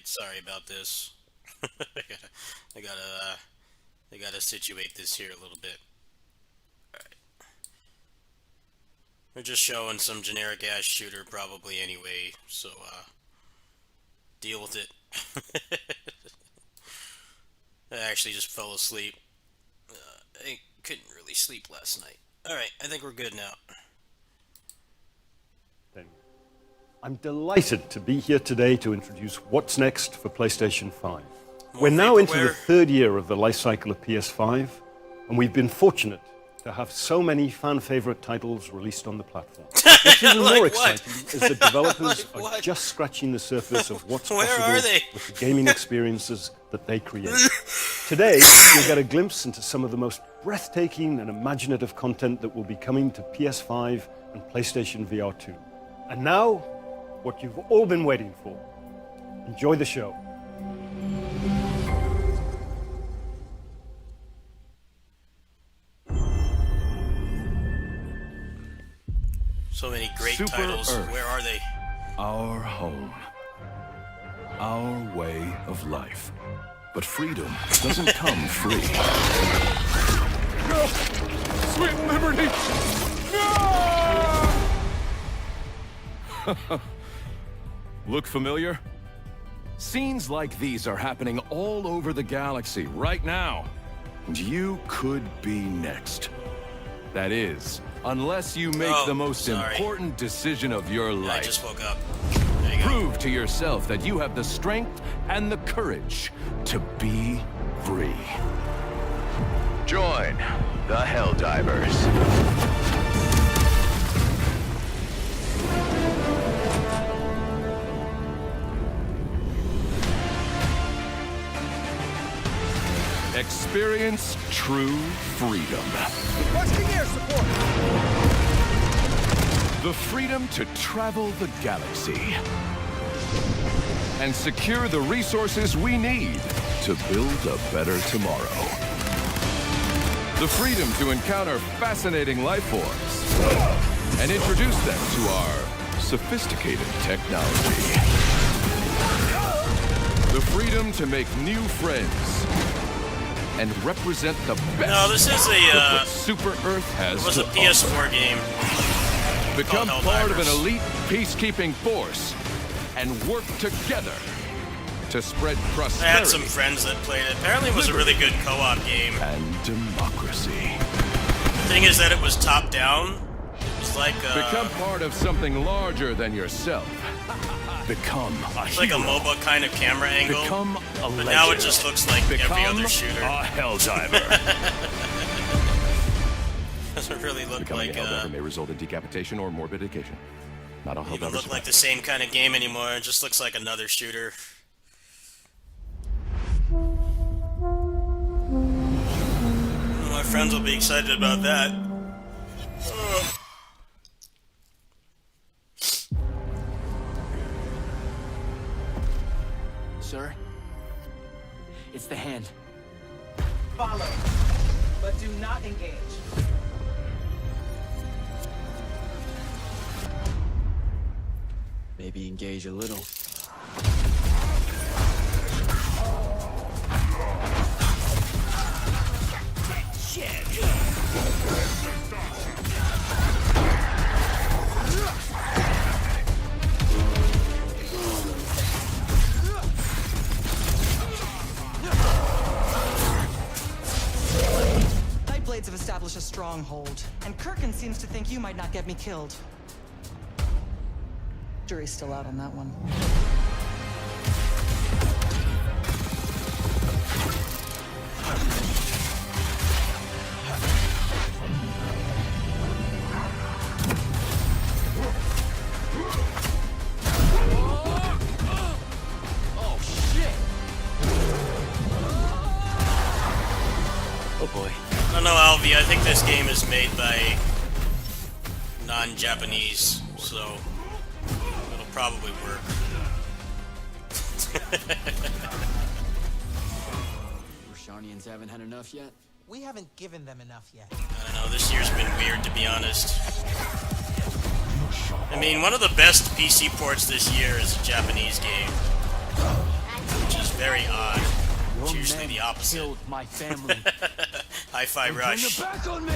Alright, sorry about this. I gotta situate this here a little bit. Alright. We're just showing some generic ass shooter probably anyway, so deal with it. I actually just fell asleep. I couldn't really sleep last night. Alright, I think we're good now. I'm delighted to be here today to introduce what's next for PlayStation 5. We're now into the third year of the life cycle of PS5, and we've been fortunate to have so many fan-favorite titles released on the platform. What's even more exciting is that developers are just scratching the surface of what's possible with the gaming experiences that they create. Today, you'll get a glimpse into some of the most breathtaking and imaginative content that will be coming to PS5 and PlayStation VR 2. And now, what you've all been waiting for. Enjoy the show. So many great titles. Earth, where are they? Our home. Our way of life. But freedom doesn't come free. No! Sweet liberty! No! Look familiar? Scenes like these are happening all over the galaxy right now. And you could be next. That is, unless you make the most important decision of your life. I just woke up. Prove to yourself that you have the strength and the courage to be free. Join the Helldivers. Experience true freedom. Requesting air support! The freedom to travel the galaxy and secure the resources we need to build a better tomorrow. The freedom to encounter fascinating life forms and introduce them to our sophisticated technology. The freedom to make new friends and represent the best. No, this is a Super Earth has. It was a PS4 game. Become part of an elite peacekeeping force and work together to spread prosperity. I had some friends that played it. Apparently, it was a really good co-op game. And democracy. The thing is that it was top down. It's like become part of something larger than yourself. Become a It's like a MOBA kind of camera angle. Become a but legend. now it just looks like every other shooter. A Helldiver. Doesn't really look Becoming like a Helldiver may result in decapitation or morbidication. Not a Helldiver. Doesn't look like the same kind of game anymore. It just looks like another shooter. My friends will be excited about that. Sir? It's the hand. Follow, but do not engage. Maybe engage a little. Blades have established a stronghold, and Kirkin seems to think you might not get me killed. Jury's still out on that one. Oh, shit! Oh boy. I don't know, Alvi. I think this game is made by non-Japanese, so it'll probably work. Rashanians haven't had enough yet? We haven't given them enough yet. I don't know, this year's been weird, to be honest. I mean, one of the best PC ports this year is a Japanese game. very odd. It's Your usually men the opposite. killed my family. Hi-Fi Rush. back on me.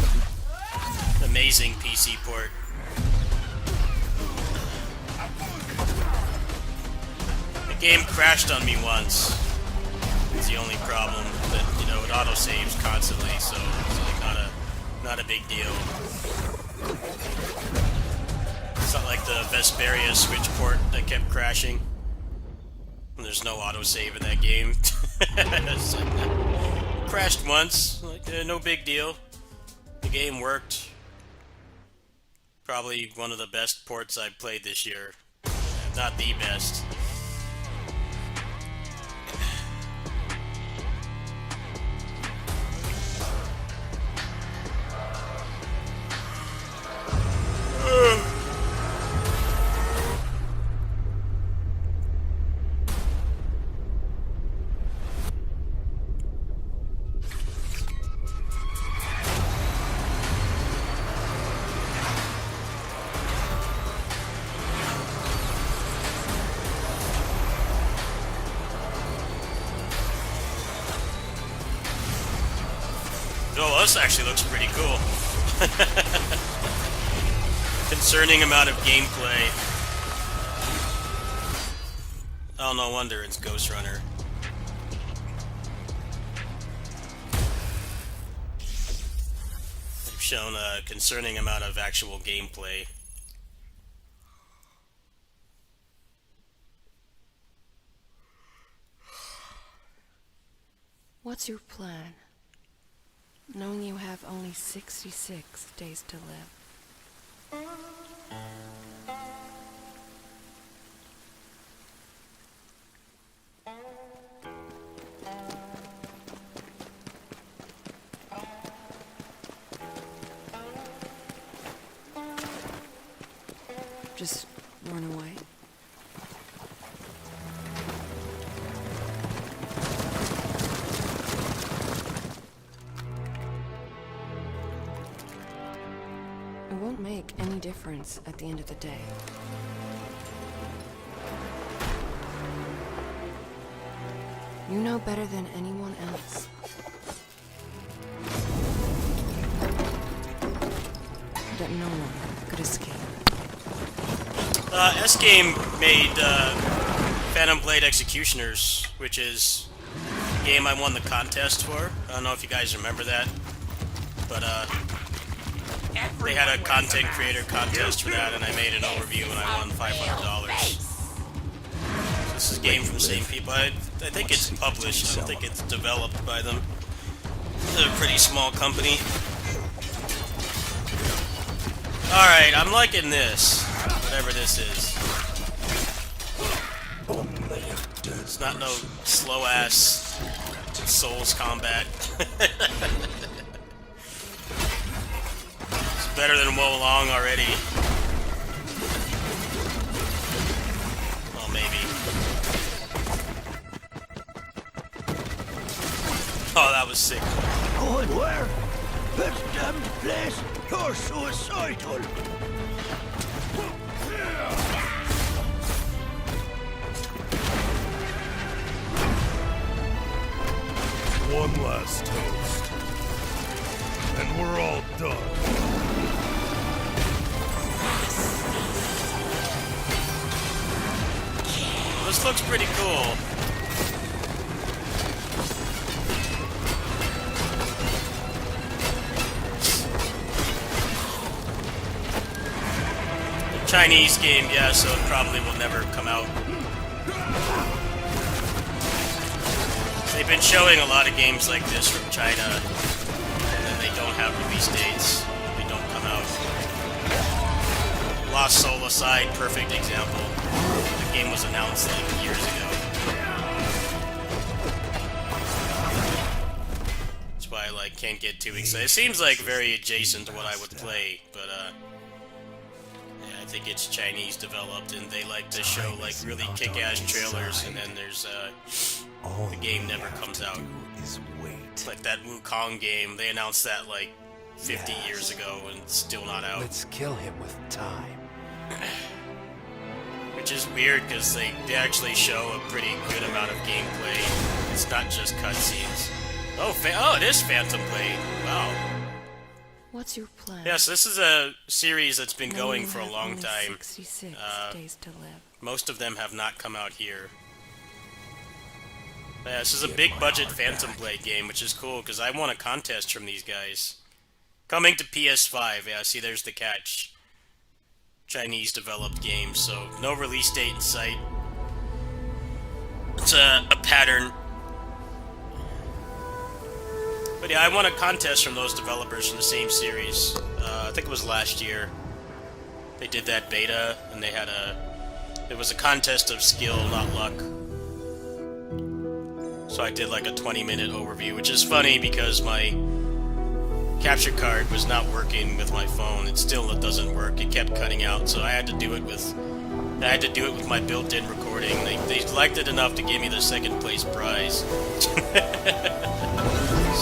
Amazing PC port. The game crashed on me once. It's the only problem. But you know, it auto-saves constantly, so it's like not a big deal. It's not like the Vesperia Switch port that kept crashing. There's no autosave in that game. It's like, crashed once, like no big deal. The game worked. Probably one of the best ports I've played this year. Not the best. Oh, this actually looks pretty cool. Concerning amount of gameplay. Oh, no wonder it's Ghost Runner. They've shown a concerning amount of actual gameplay. What's your plan? Knowing you have only 66 days to live. Just run away? It won't make any difference at the end of the day. You know better than anyone else that no one could escape. S-Game made Phantom Blade Executioners, which is a game I won the contest for. I don't know if you guys remember that, but they had a content creator contest for that, and I made an overview and I won $500. This is a game from the same people. I think it's published. I don't think it's developed by them. They're a pretty small company. Alright, I'm liking this. Whatever this is. It's not no slow-ass Souls combat. It's better than Wo Long already. Well, maybe. Oh, that was sick. Going where? This damn place! You're suicidal! One last toast. And we're all done. This looks pretty cool. Chinese game, yeah, so it probably will never come out. They've been showing a lot of games like this from China, and then they don't have release dates. They don't come out. Lost Soul aside, perfect example. The game was announced like years ago. That's why I can't get too excited. It seems like very adjacent to what I would play, but yeah, I think it's Chinese developed, and they like to show really kick-ass trailers, and then there's the game never comes out. Like that Wukong game, they announced that 50 years ago, and it's still not out. Let's kill him with time. Which is weird because they actually show a pretty good amount of gameplay. It's not just cutscenes. Oh, it is Phantom Blade. Wow. What's your plan? Yes, this is a series that's been Knowing going you for a have long only time. 66 days to live. Most of them have not come out here. Yeah, this is a big budget Phantom Blade game, which is cool because I won a contest from these guys. Coming to PS5, yeah, see there's the catch. Chinese developed game, so no release date in sight. It's a pattern. But yeah, I won a contest from those developers from the same series. I think it was last year. They did that beta, and they had it was a contest of skill, not luck. So I did like a 20-minute overview, which is funny because my capture card was not working with my phone. It still doesn't work. It kept cutting out, so I had to do it with my built-in recording. They liked it enough to give me the second place prize. It's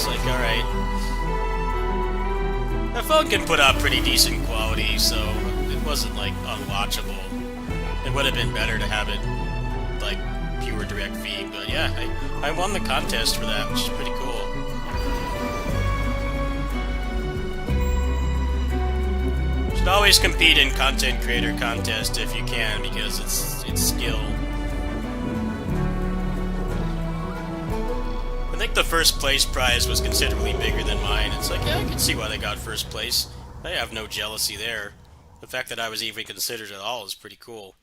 like, alright. The phone can put out pretty decent quality, so it wasn't like unwatchable. It would have been better to have it like pure direct feed, but yeah, I won the contest for that, which is pretty cool. Should always compete in content creator contest if you can, because it's skill. I think the first place prize was considerably bigger than mine. It's like, yeah, I can see why they got first place. I have no jealousy there. The fact that I was even considered at all is pretty cool.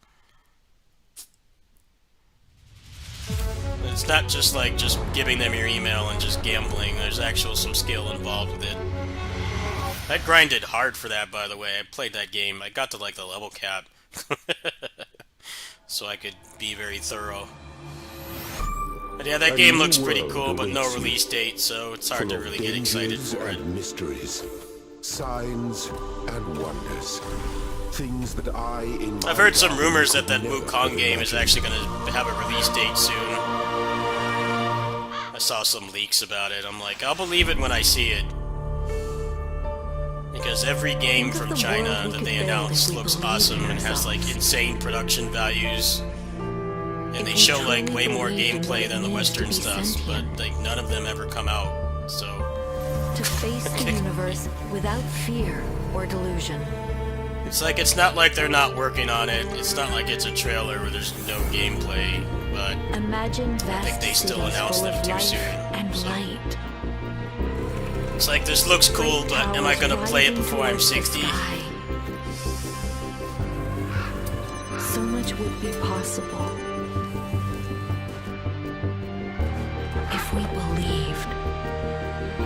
It's not just like just giving them your email and just gambling. There's actual some skill involved with it. I grinded hard for that, by the way. I played that game. I got to like the level cap. So I could be very thorough. But yeah, that game looks pretty cool, but no release date, so it's hard to really get excited for it. Mysteries, signs, and wonders. Things that I've heard some rumors that that Wukong game is actually going to have a release date soon. I saw some leaks about it. I'm like, I'll believe it when I see it. Because every game from China that they announce looks awesome and has like insane production values. And they show like way more gameplay than the Western stuff, but like none of them ever come out. So to face the universe without fear or delusion. It's like it's not like they're not working on it. It's not like it's a trailer where there's no gameplay, but imagine I think they still announced them too soon. And light. It's like this looks cool, but am I gonna play it before I'm 60? So much would be possible if we believed,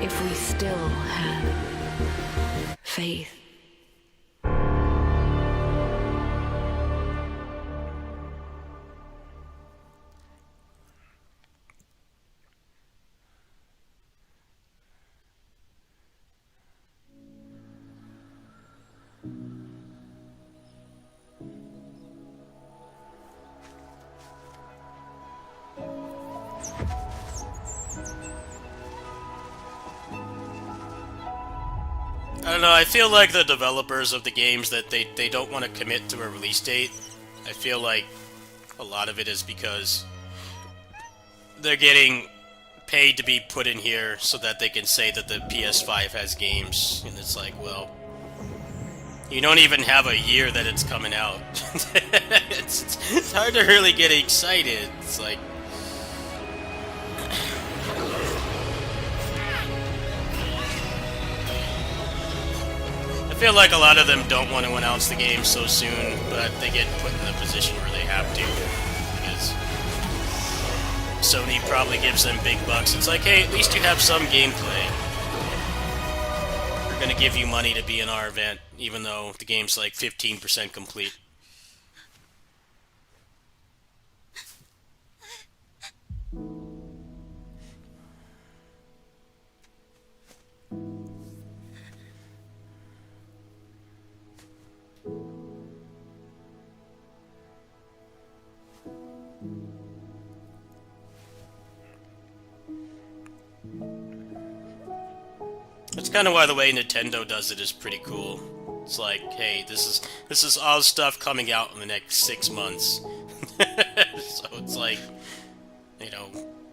if we still had faith. I don't know, I feel like the developers of the games that they don't want to commit to a release date. I feel like a lot of it is because they're getting paid to be put in here so that they can say that the PS5 has games. And it's like, well, you don't even have a year that it's coming out. It's hard to really get excited. It's like... I feel like a lot of them don't want to announce the game so soon, but they get put in the position where they have to, because Sony probably gives them big bucks. It's like, hey, at least you have some gameplay. We're gonna give you money to be in our event, even though the game's like 15% complete. That's kind of why the way Nintendo does it is pretty cool. It's like, hey, this is all stuff coming out in the next 6 months. So it's like, you know,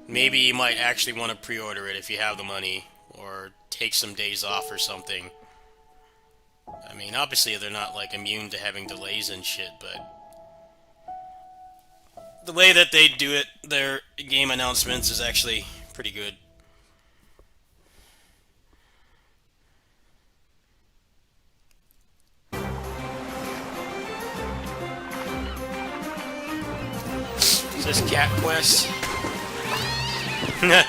maybe you might actually want to pre-order it if you have the money, or take some days off or something. I mean, obviously they're not like immune to having delays and shit, but the way that they do it, their game announcements, is actually pretty good. Is this Cat Quest? Yeah.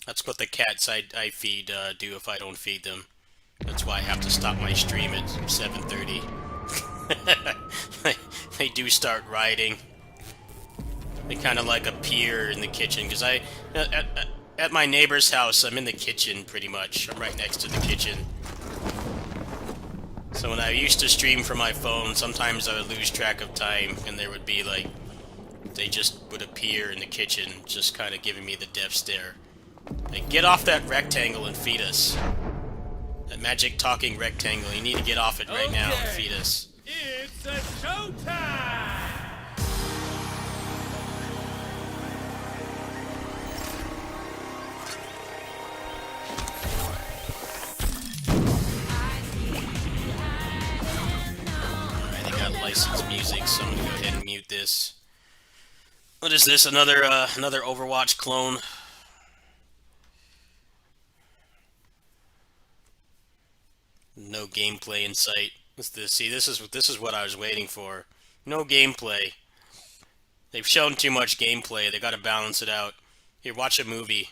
That's what the cats I feed do if I don't feed them. That's why I have to stop my stream at 7:30. They do start riding. They kind of like appear in the kitchen, because at my neighbor's house, I'm in the kitchen pretty much. I'm right next to the kitchen. So when I used to stream from my phone, sometimes I would lose track of time, and there would be like, they just would appear in the kitchen, just kind of giving me the death stare. Like, get off that rectangle and feed us. That magic talking rectangle, you need to get off it right now and feed us. It's a showtime! Alright, they got licensed music, so I'm gonna go ahead and mute this. What is this? Another Overwatch clone? No gameplay in sight. See, this is what I was waiting for. No gameplay. They've shown too much gameplay. They got to balance it out. Here, watch a movie,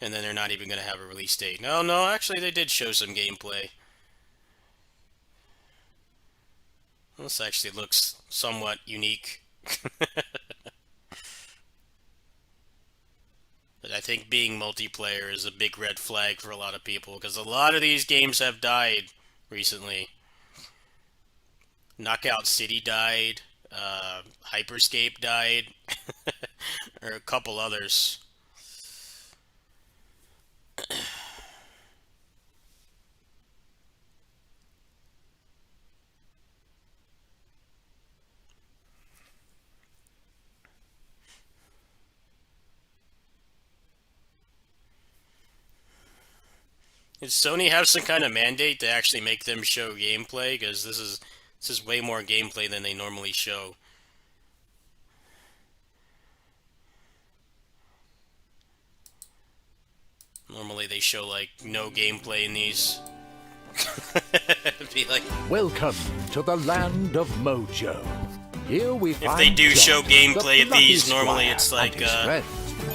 and then they're not even going to have a release date. No, actually, they did show some gameplay. This actually looks somewhat unique. But I think being multiplayer is a big red flag for a lot of people, because a lot of these games have died recently. Knockout City died, Hyperscape died, or a couple others. Does Sony have some kind of mandate to actually make them show gameplay? Because this is way more gameplay than they normally show. Normally they show like no gameplay in these. Be like, welcome to the land of Mojo. Here we find if they do John, show gameplay at these, normally Squire it's like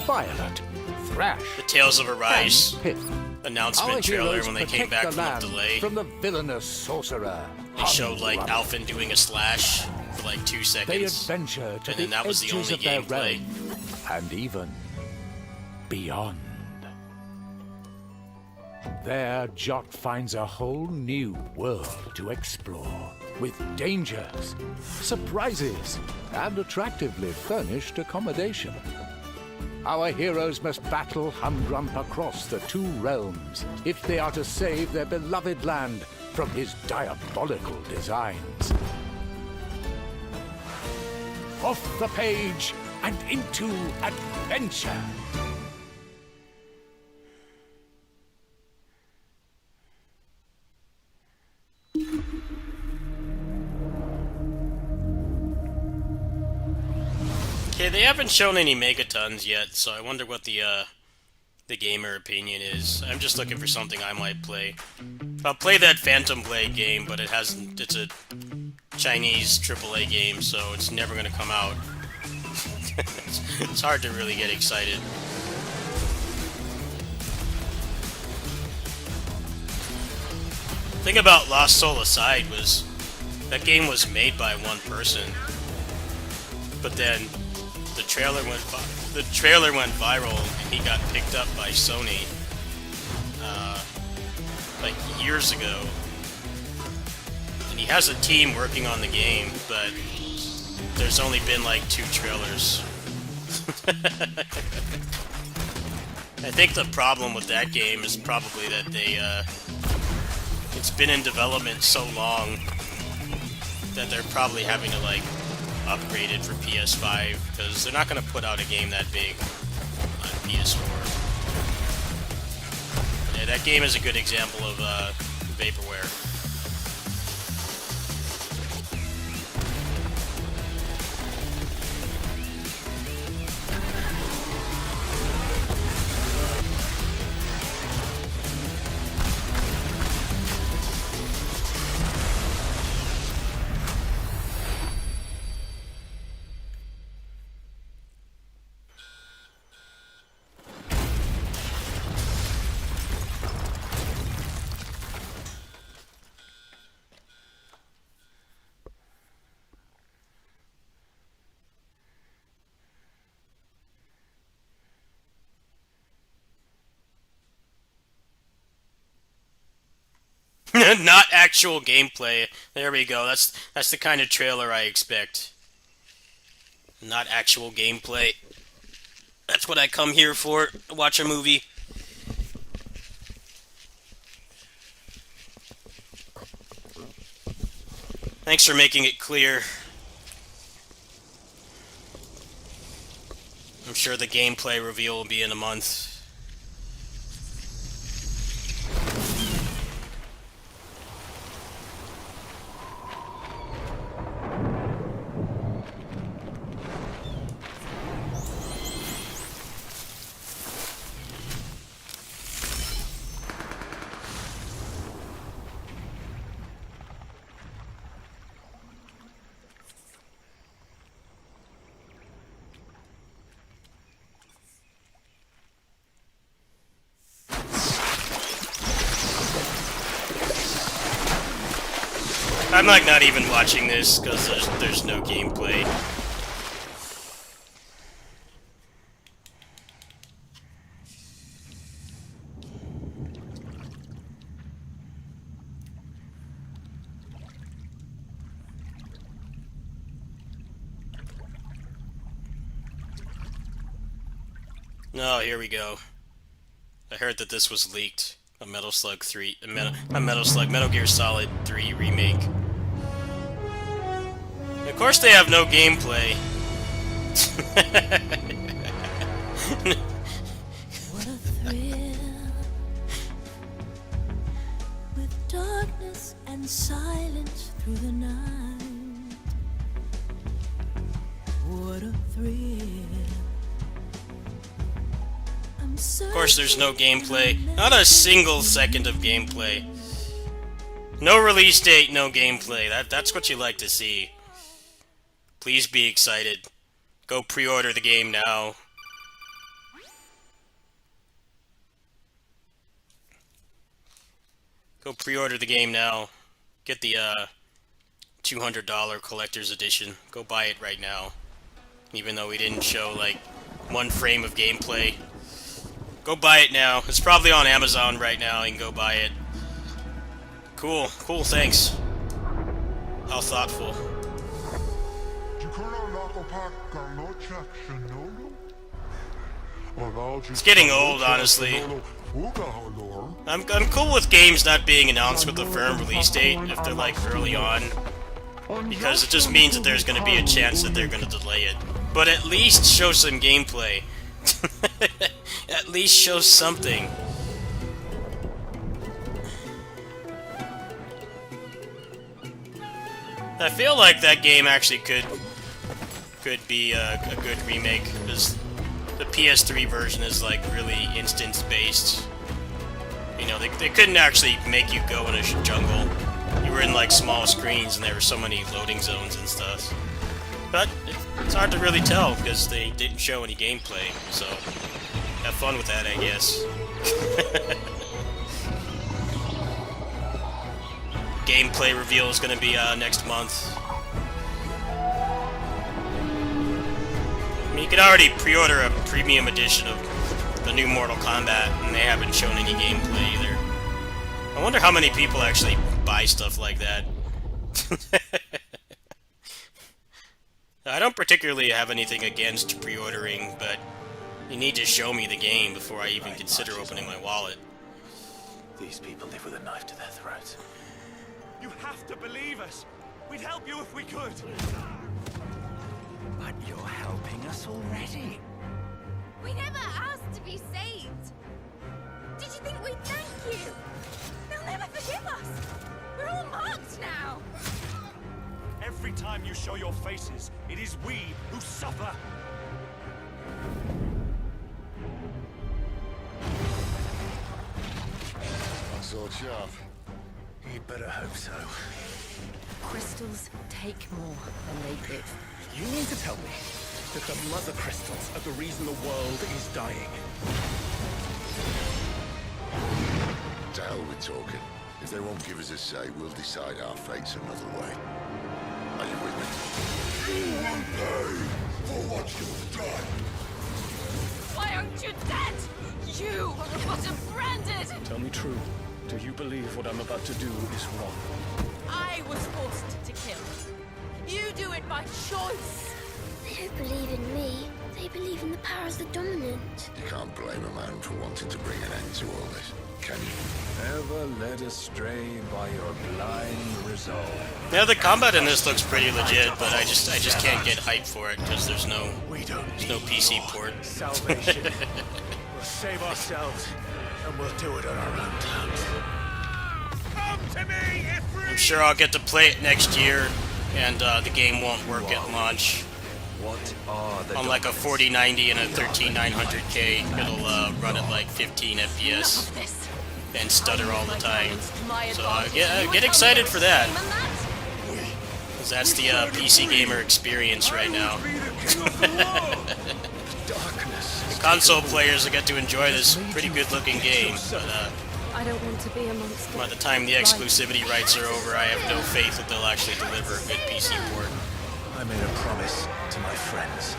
Violet, Thrash, the Tales of Arise and Pip. announcement Our trailer heroes when they came protect back the from the land delay. from the villainous sorcerer. They showed like Alphen doing a slash for like 2 They seconds, adventure to and the then that was the edges only of their gameplay. realm, and even beyond. There, Jot finds a whole new world to explore, with dangers, surprises, and attractively furnished accommodation. Our heroes must battle Humgrump across the 2 realms if they are to save their beloved land from his diabolical designs. Off the page and into adventure! Okay, they haven't shown any Megatons yet, so I wonder what the gamer opinion is. I'm just looking for something I might play. I'll play that Phantom Blade game, but it hasn't. It's a Chinese AAA game, so it's never gonna come out. It's hard to really get excited. thing about Lost Soul Aside was that game was made by one person, but then the trailer went viral and he got picked up by Sony like years ago. And he has a team working on the game, but there's only been like 2 trailers. I think the problem with that game is probably that it's been in development so long that they're probably having to like upgrade it for PS5 because they're not going to put out a game that big on PS4. Yeah, that game is a good example of vaporware. Not actual gameplay. There we go. That's the kind of trailer I expect. Not actual gameplay. That's what I come here for. Watch a movie. Thanks for making it clear. I'm sure the gameplay reveal will be in a month. I'm like not even watching this because there's no gameplay. Oh, here we go. I heard that this was leaked. A Metal Slug Metal Gear Solid 3 remake. Of course they have no gameplay. What a thrill, with darkness and silence through the night. What a thrill. Of course there's no gameplay. Not a single second of gameplay. No release date, no gameplay. That's what you like to see. Please be excited. Go pre-order the game now. Go pre-order the game now. Get the $200 collector's edition. Go buy it right now. Even though we didn't show like 1 frame of gameplay. Go buy it now. It's probably on Amazon right now. You can go buy it. Cool, thanks. How thoughtful. It's getting old, honestly. I'm cool with games not being announced with a firm release date if they're like early on. Because it just means that there's going to be a chance that they're going to delay it. But at least show some gameplay. At least show something. I feel like that game actually could be a good remake, because the PS3 version is like really instance-based. You know, they couldn't actually make you go in a jungle. You were in like small screens and there were so many loading zones and stuff. But it's hard to really tell because they didn't show any gameplay, so have fun with that, I guess. gameplay reveal is going to be next month. I mean, you can already pre-order a premium edition of the new Mortal Kombat, and they haven't shown any gameplay either. I wonder how many people actually buy stuff like that. I don't particularly have anything against pre-ordering, but you need to show me the game before I even consider opening my wallet. These people live with a knife to their throats. You have to believe us. We'd help you if we could. But you're helping us already. We never asked to be saved. Did you think we'd thank you? They'll never forgive us. We're all marked now. Every time you show your faces, it is we who suffer. Sword sharp. You'd better hope so. Crystals take more than they give. You mean to tell me that the mother crystals are the reason the world is dying? To hell with talking. If they won't give us a say, we'll decide our fates another way. Are you with me? You will pay for what you've done. Why aren't you dead? You are the bottom branded. Tell me true. Do you believe what I'm about to do is wrong? I was forced to kill. You do it by choice. They don't believe in me. They believe in the power of the dominant. You can't blame a man for wanting to bring an end to all this, can you? Ever led astray by your blind resolve. Yeah, the combat in this looks pretty legit, but I just can't get hyped for it because there's no PC port. Salvation. We'll save ourselves, and we'll do it on our own terms. Come to me, I'm sure I'll get to play it next year, and the game won't work at launch. What are the On like a 4090 and a 13900K, it'll run at like 15 FPS and stutter all the time. So get excited for that, because that's the PC gamer experience right now. Console players will get to enjoy this pretty good-looking game, but I don't want to be amongst by the time the exclusivity rights are over, I have no faith that they'll actually deliver a good PC port. I made a promise to my friends.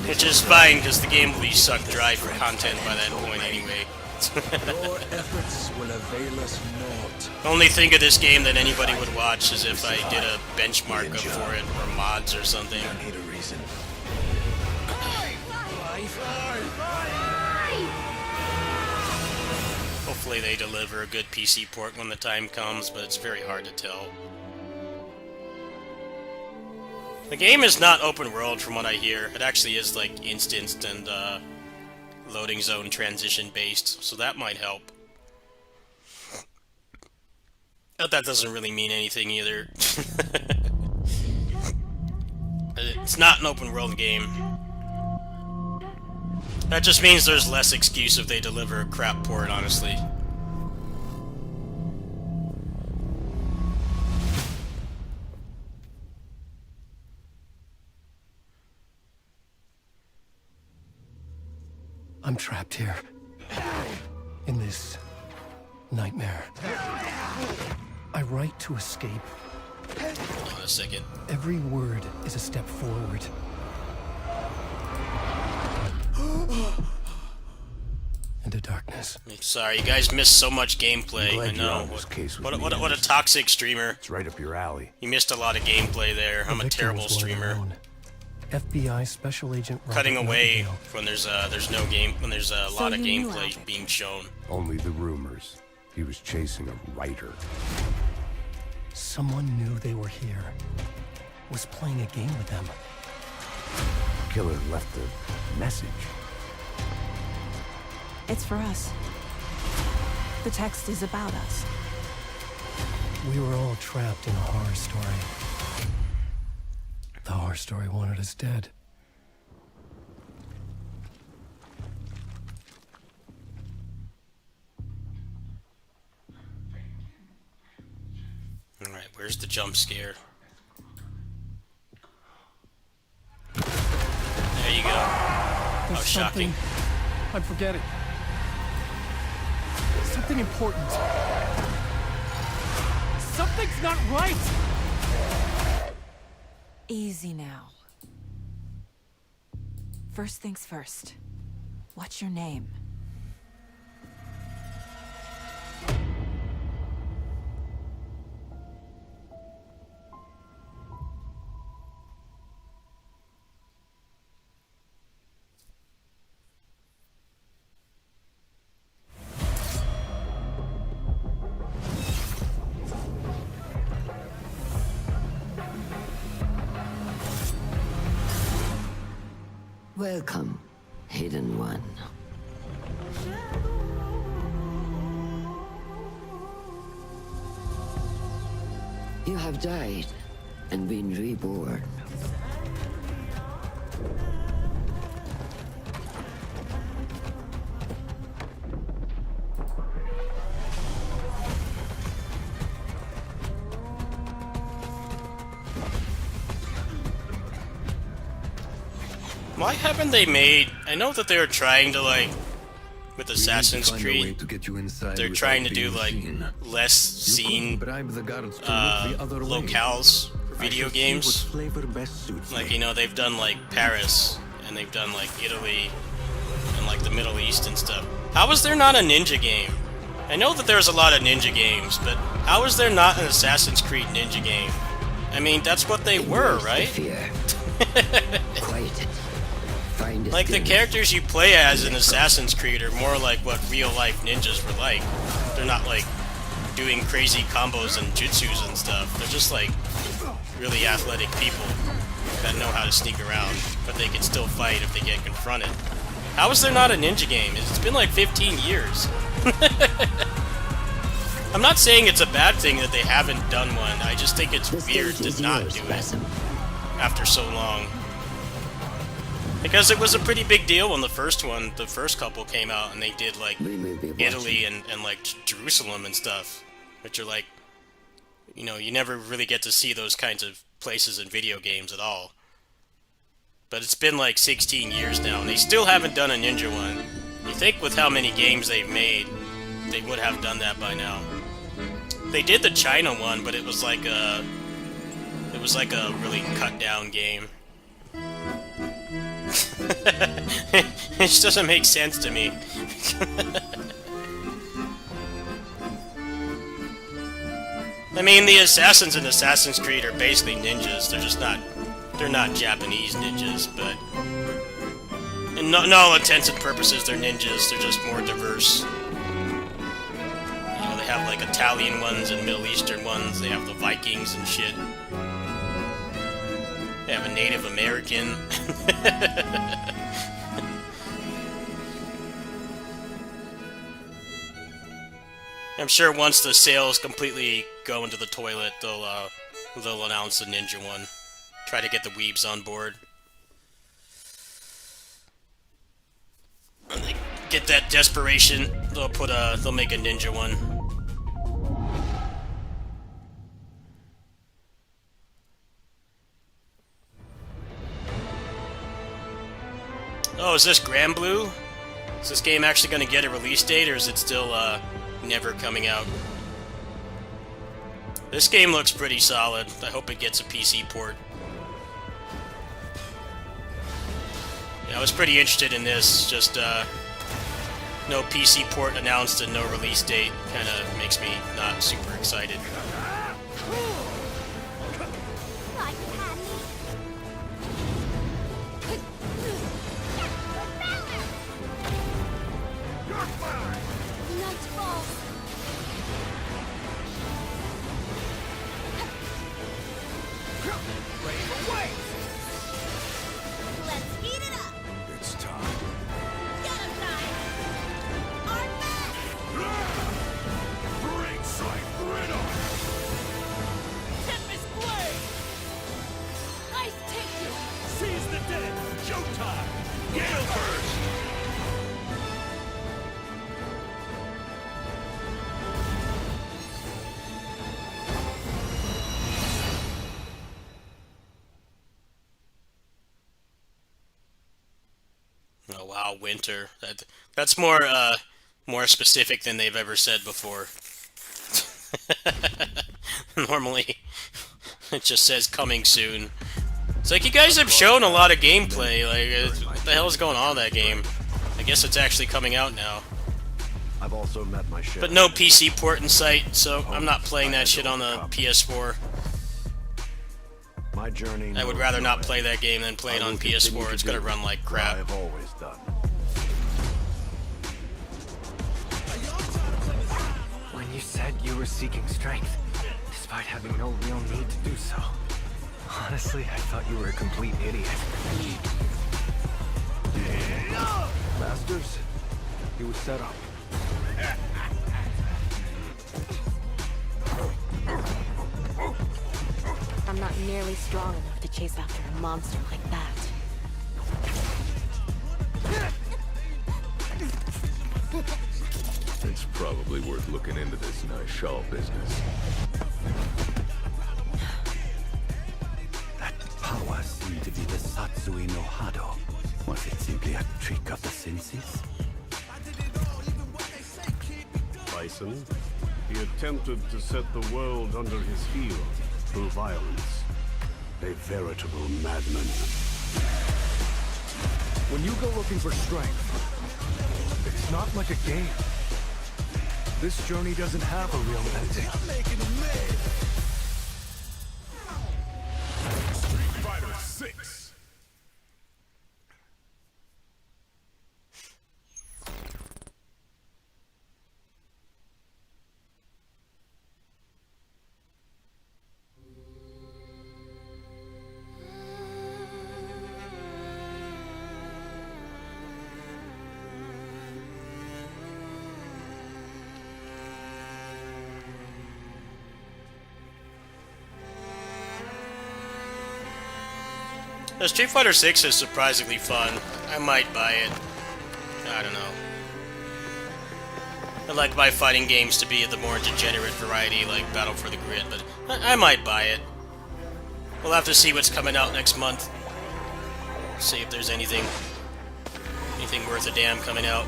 Which is fine, because the game will be sucked dry for content by that point anyway. Your efforts will avail us naught. Only thing of this game that anybody would watch is if I did a benchmark up for it, or mods or something. I need a reason. Hopefully they deliver a good PC port when the time comes, but it's very hard to tell. The game is not open world from what I hear. It actually is like instanced and loading zone transition based, so that might help. But that doesn't really mean anything either. It's not an open world game. That just means there's less excuse if they deliver a crap port, honestly. I'm trapped here. In this nightmare. I write to escape. Hold on a second. Every word is a step forward. Into darkness. Sorry, you guys missed so much gameplay. I know. What a toxic streamer. It's right up your alley. You missed a lot of gameplay there. I'm a terrible streamer. FBI Special Agent Robert Cutting away Nightingale. when there's no game, when there's a lot of gameplay being shown. Only the rumors. He was chasing a writer. Someone knew they were here. Was playing a game with them. Killer left a message. It's for us. The text is about us. We were all trapped in a horror story. The horror story wanted us dead. Alright, where's the jump scare? There you go. There's Oh, shocking. I'm forgetting. Something important. Something's not right! Easy now. First things first. What's your name? Welcome, Hidden One. You have died and been reborn. Why haven't they made... I know that they were trying to, like, with Assassin's Creed, they're trying to do, like, less scene locales for video games. Like, you know, they've done, like, Paris, and they've done, like, Italy, and, like, the Middle East and stuff. How is there not a ninja game? I know that there's a lot of ninja games, but how is there not an Assassin's Creed ninja game? I mean, that's what they were, right? Quiet it. Like, the characters you play as in Assassin's Creed are more like what real-life ninjas were like. They're not, like, doing crazy combos and jutsus and stuff. They're just, like, really athletic people that know how to sneak around, but they can still fight if they get confronted. How is there not a ninja game? It's been, like, 15 years. I'm not saying it's a bad thing that they haven't done one. I just think it's weird to not do it after so long. Because it was a pretty big deal when the first couple came out, and they did, like, Italy and like, Jerusalem and stuff. Which are, like, you know, you never really get to see those kinds of places in video games at all. But it's been, like, 16 years now, and they still haven't done a ninja one. You think with how many games they've made, they would have done that by now. They did the China one, but it was like a really cut-down game. It just doesn't make sense to me. I mean, the assassins in Assassin's Creed are basically ninjas. They're just not... They're not Japanese ninjas, but... in all intents and purposes, they're ninjas. They're just more diverse. You know, they have, like, Italian ones and Middle Eastern ones. They have the Vikings and shit. They have a Native American. I'm sure once the sales completely go into the toilet, they'll announce a ninja one. Try to get the weebs on board. When they get that desperation, they'll make a ninja one. Oh, is this Grand Blue? Is this game actually going to get a release date, or is it still never coming out? This game looks pretty solid. I hope it gets a PC port. Yeah, I was pretty interested in this. Just no PC port announced and no release date kind of makes me not super excited. Oh wow, winter. That's more more specific than they've ever said before. Normally, it just says coming soon. It's like, you guys have shown a lot of gameplay. Like, what the hell is going on in that game? I guess it's actually coming out now. I've also met my share. But no PC port in sight, so I'm not playing that shit on the PS4. My journey. I would rather not play that game than play it on PS4. It's gonna run like crap. I've always done. When you said you were seeking strength, despite having no real need to do so, honestly, I thought you were a complete idiot. Masters, he was set up. I'm not nearly strong enough to chase after a monster like that. It's probably worth looking into this nice shawl business. That power seemed to be the Satsui no Hado. Was it simply a trick of the senses? Bison, he attempted to set the world under his heel through violence. A veritable madman. When you go looking for strength, it's not like a game. This journey doesn't have a real ending. Street Fighter 6. Street Fighter 6 is surprisingly fun. I might buy it. I don't know. I like my fighting games to be the more degenerate variety, like Battle for the Grid, but I might buy it. We'll have to see what's coming out next month. See if there's anything worth a damn coming out.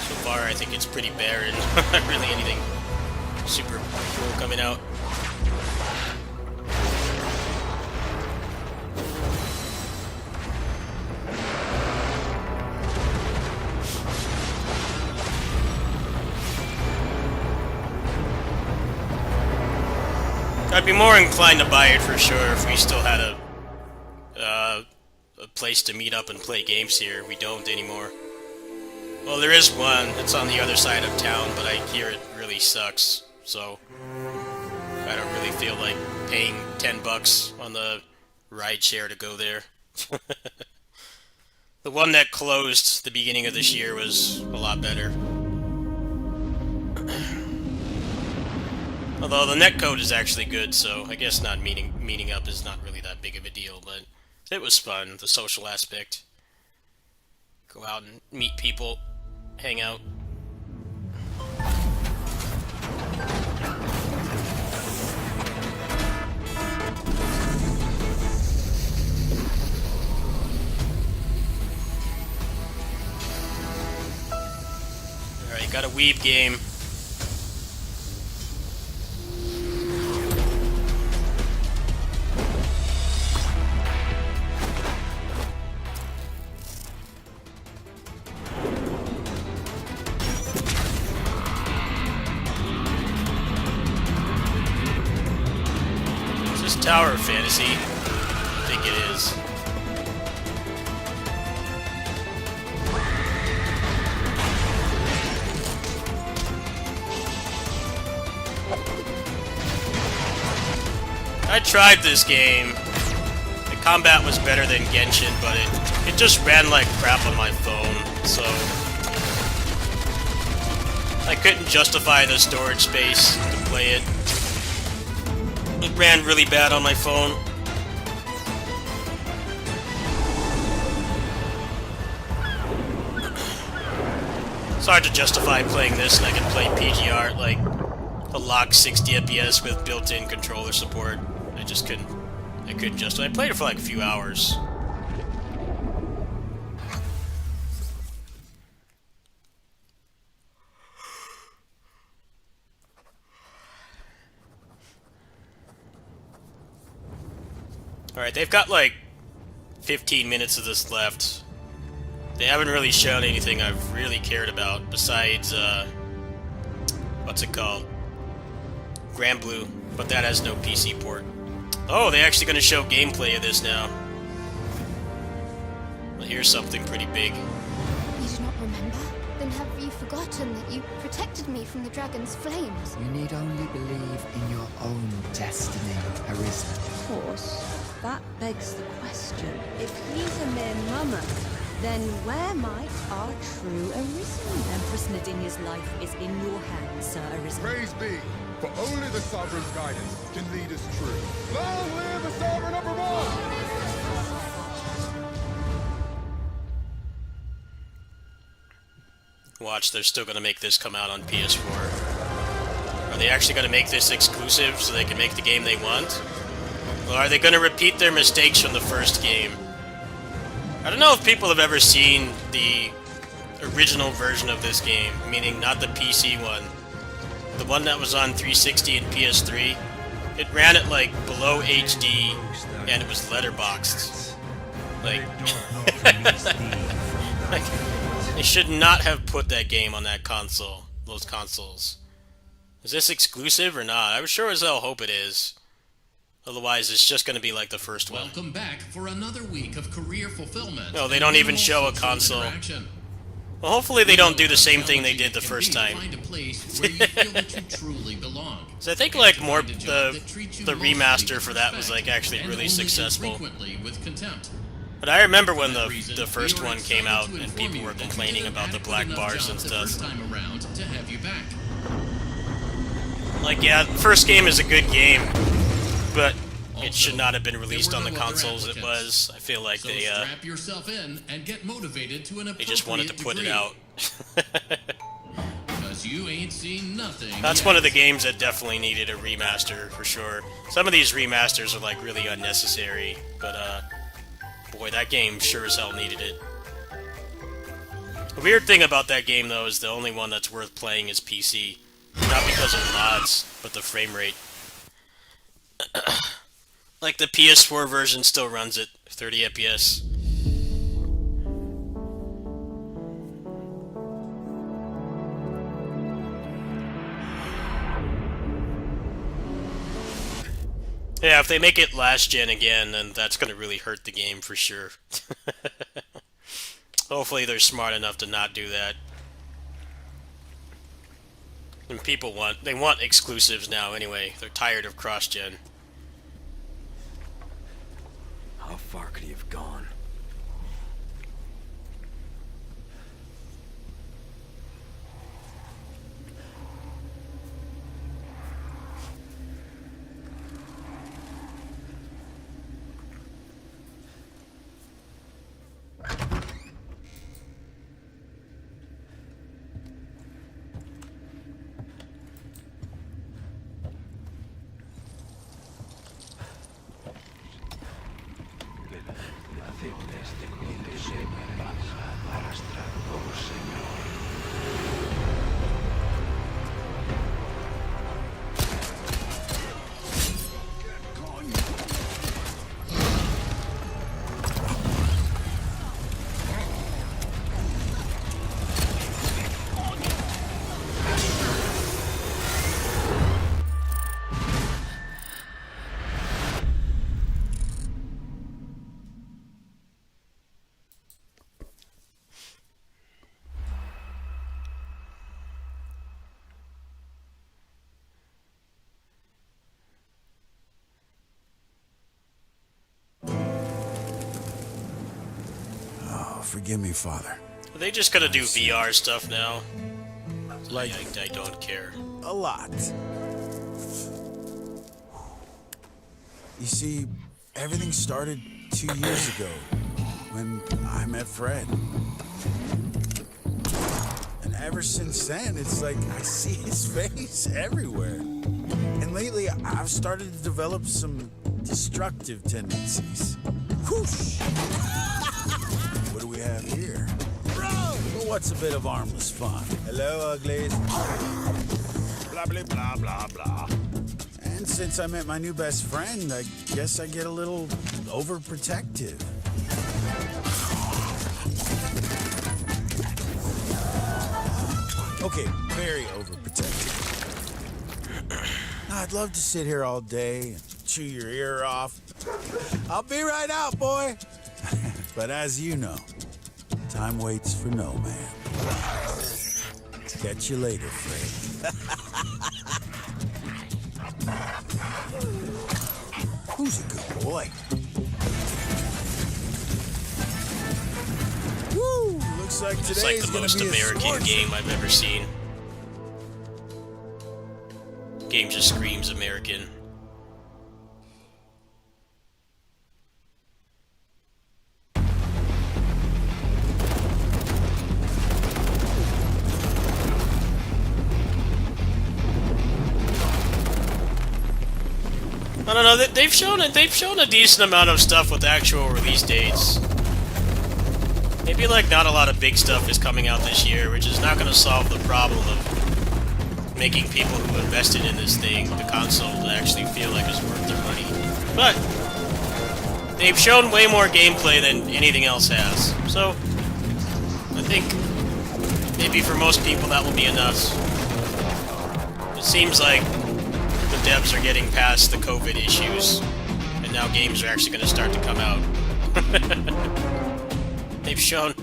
So far, I think it's pretty barren. Not really anything super cool coming out. I'd be more inclined to buy it for sure if we still had a place to meet up and play games here. We don't anymore. Well, there is one. It's on the other side of town, but I hear it really sucks. So I don't really feel like paying $10 on the ride share to go there. The one that closed the beginning of this year was a lot better. Although the netcode is actually good, so I guess not meeting up is not really that big of a deal, but it was fun, the social aspect. Go out and meet people, hang out. Alright, got a weeb game. Tower Fantasy. I think it is. I tried this game. The combat was better than Genshin, but it just ran like crap on my phone, so I couldn't justify the storage space to play it. It ran really bad on my phone. It's hard to justify playing this, and I can play PGR at like a locked 60 FPS with built-in controller support. I just couldn't. I couldn't justify. I played it for like a few hours. Alright, they've got like 15 minutes of this left. They haven't really shown anything I've really cared about besides, what's it called? Grand Blue, but that has no PC port. Oh, they're actually going to show gameplay of this now. Well, here's something pretty big. You do not remember? Then have you forgotten that you protected me from the dragon's flames? You need only believe in your own destiny, Arisen. Of course, that begs the question. If he's a mere mummer, then where might our true Arisen? Empress Nadinia's life is in your hands, Sir Arisen. Praise be, for only the Sovereign's guidance can lead us true. Long live the Sovereign number one! Watch, they're still going to make this come out on PS4. Are they actually going to make this exclusive so they can make the game they want? Or are they going to repeat their mistakes from the first game? I don't know if people have ever seen the original version of this game, meaning not the PC one. The one that was on 360 and PS3. It ran at like below HD and it was letterboxed. Like, they should not have put that game on that console, those consoles. Is this exclusive or not? I would sure as hell hope it is. Otherwise, it's just going to be like the first one. Welcome back for another week of career fulfillment. No, they don't even show a console. Well, hopefully they don't do the same thing they did the first time. So I think like more the remaster for that was like actually really successful. But I remember when the first one came out and people were complaining about the black bars and stuff. Like, yeah, the first game is a good game, but it should not have been released on the consoles it was. I feel like they just wanted to put it out. That's one of the games that definitely needed a remaster, for sure. Some of these remasters are like really unnecessary, but boy, that game sure as hell needed it. The weird thing about that game, though, is the only one that's worth playing is PC. Not because of mods, but the frame rate. Like, the PS4 version still runs at 30 FPS. Yeah, if they make it last gen again, then that's going to really hurt the game for sure. Hopefully they're smart enough to not do that. And people want exclusives now anyway. They're tired of cross-gen. How far could he have gone? Forgive me, Father. Are they just gonna do VR stuff now? Like, I don't care. A lot. You see, everything started 2 years ago when I met Fred. And ever since then, it's like I see his face everywhere. And lately, I've started to develop some destructive tendencies. Whoosh! What do we have here? Well, what's a bit of harmless fun? Hello, uglies. Blah, blah, blah, blah, blah. And since I met my new best friend, I guess I get a little overprotective. Okay, very overprotective. I'd love to sit here all day and chew your ear off. I'll be right out, boy. But as you know, time waits for no man. Catch you later, Fred. Who's a good boy? Woo! Looks like It's today's like the gonna most be a American sports- game I've ever seen. Game just screams American. I don't know. They've shown a decent amount of stuff with actual release dates. Maybe like not a lot of big stuff is coming out this year, which is not going to solve the problem of making people who invested in this thing, the console, to actually feel like it's worth their money. But they've shown way more gameplay than anything else has. So I think maybe for most people that will be enough. It seems like the devs are getting past the COVID issues, and now games are actually going to start to come out. They've shown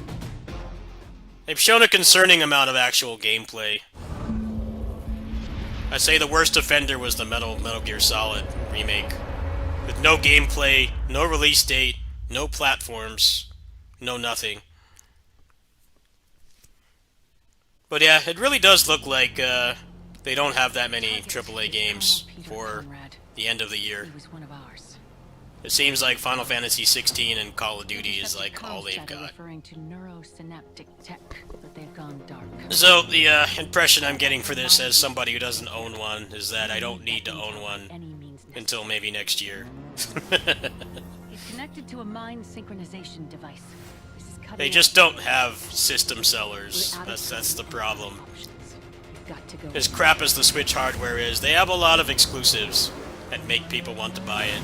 a concerning amount of actual gameplay. I'd say the worst offender was the Metal Gear Solid remake, with no gameplay, no release date, no platforms, no nothing. But yeah, it really does look like they don't have that many AAA games for the end of the year. It seems like Final Fantasy 16 and Call of Duty is like all they've got. So the impression I'm getting for this as somebody who doesn't own one is that I don't need to own one until maybe next year. It's connected to a mind synchronization device. They just don't have system sellers. That's the problem. As crap as the Switch hardware is, they have a lot of exclusives that make people want to buy it.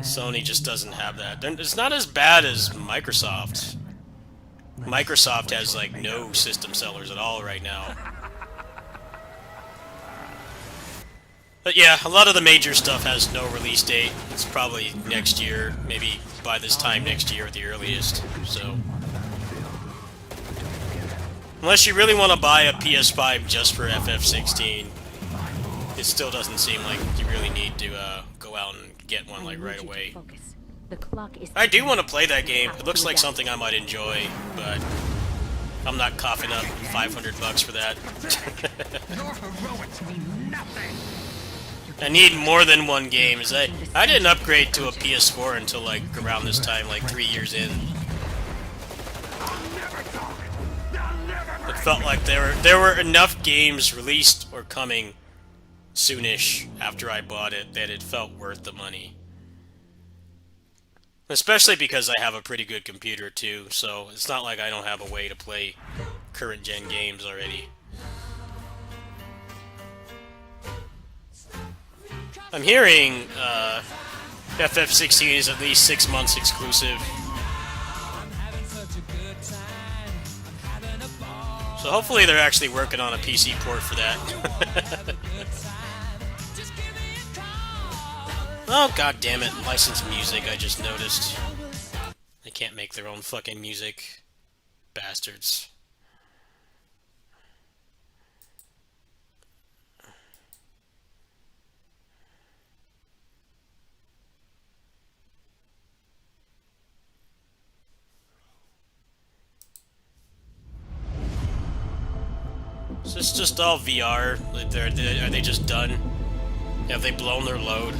Sony just doesn't have that. It's not as bad as Microsoft. Microsoft has like no system sellers at all right now. But yeah, a lot of the major stuff has no release date. It's probably next year, maybe by this time next year at the earliest. So unless you really want to buy a PS5 just for FF16, it still doesn't seem like you really need to go out and get one like right away. I do want to play that game. It looks like something I might enjoy, but I'm not coughing up $500 for that. I need more than one game. I didn't upgrade to a PS4 until like around this time, like 3 years in. It felt like there were enough games released or coming soonish after I bought it that it felt worth the money. Especially because I have a pretty good computer too, so it's not like I don't have a way to play current gen games already. I'm hearing FF16 is at least 6 months exclusive. So hopefully they're actually working on a PC port for that. Oh god damn it, licensed music, I just noticed. They can't make their own fucking music. Bastards. Is this just all VR? Are they just done? Have they blown their load?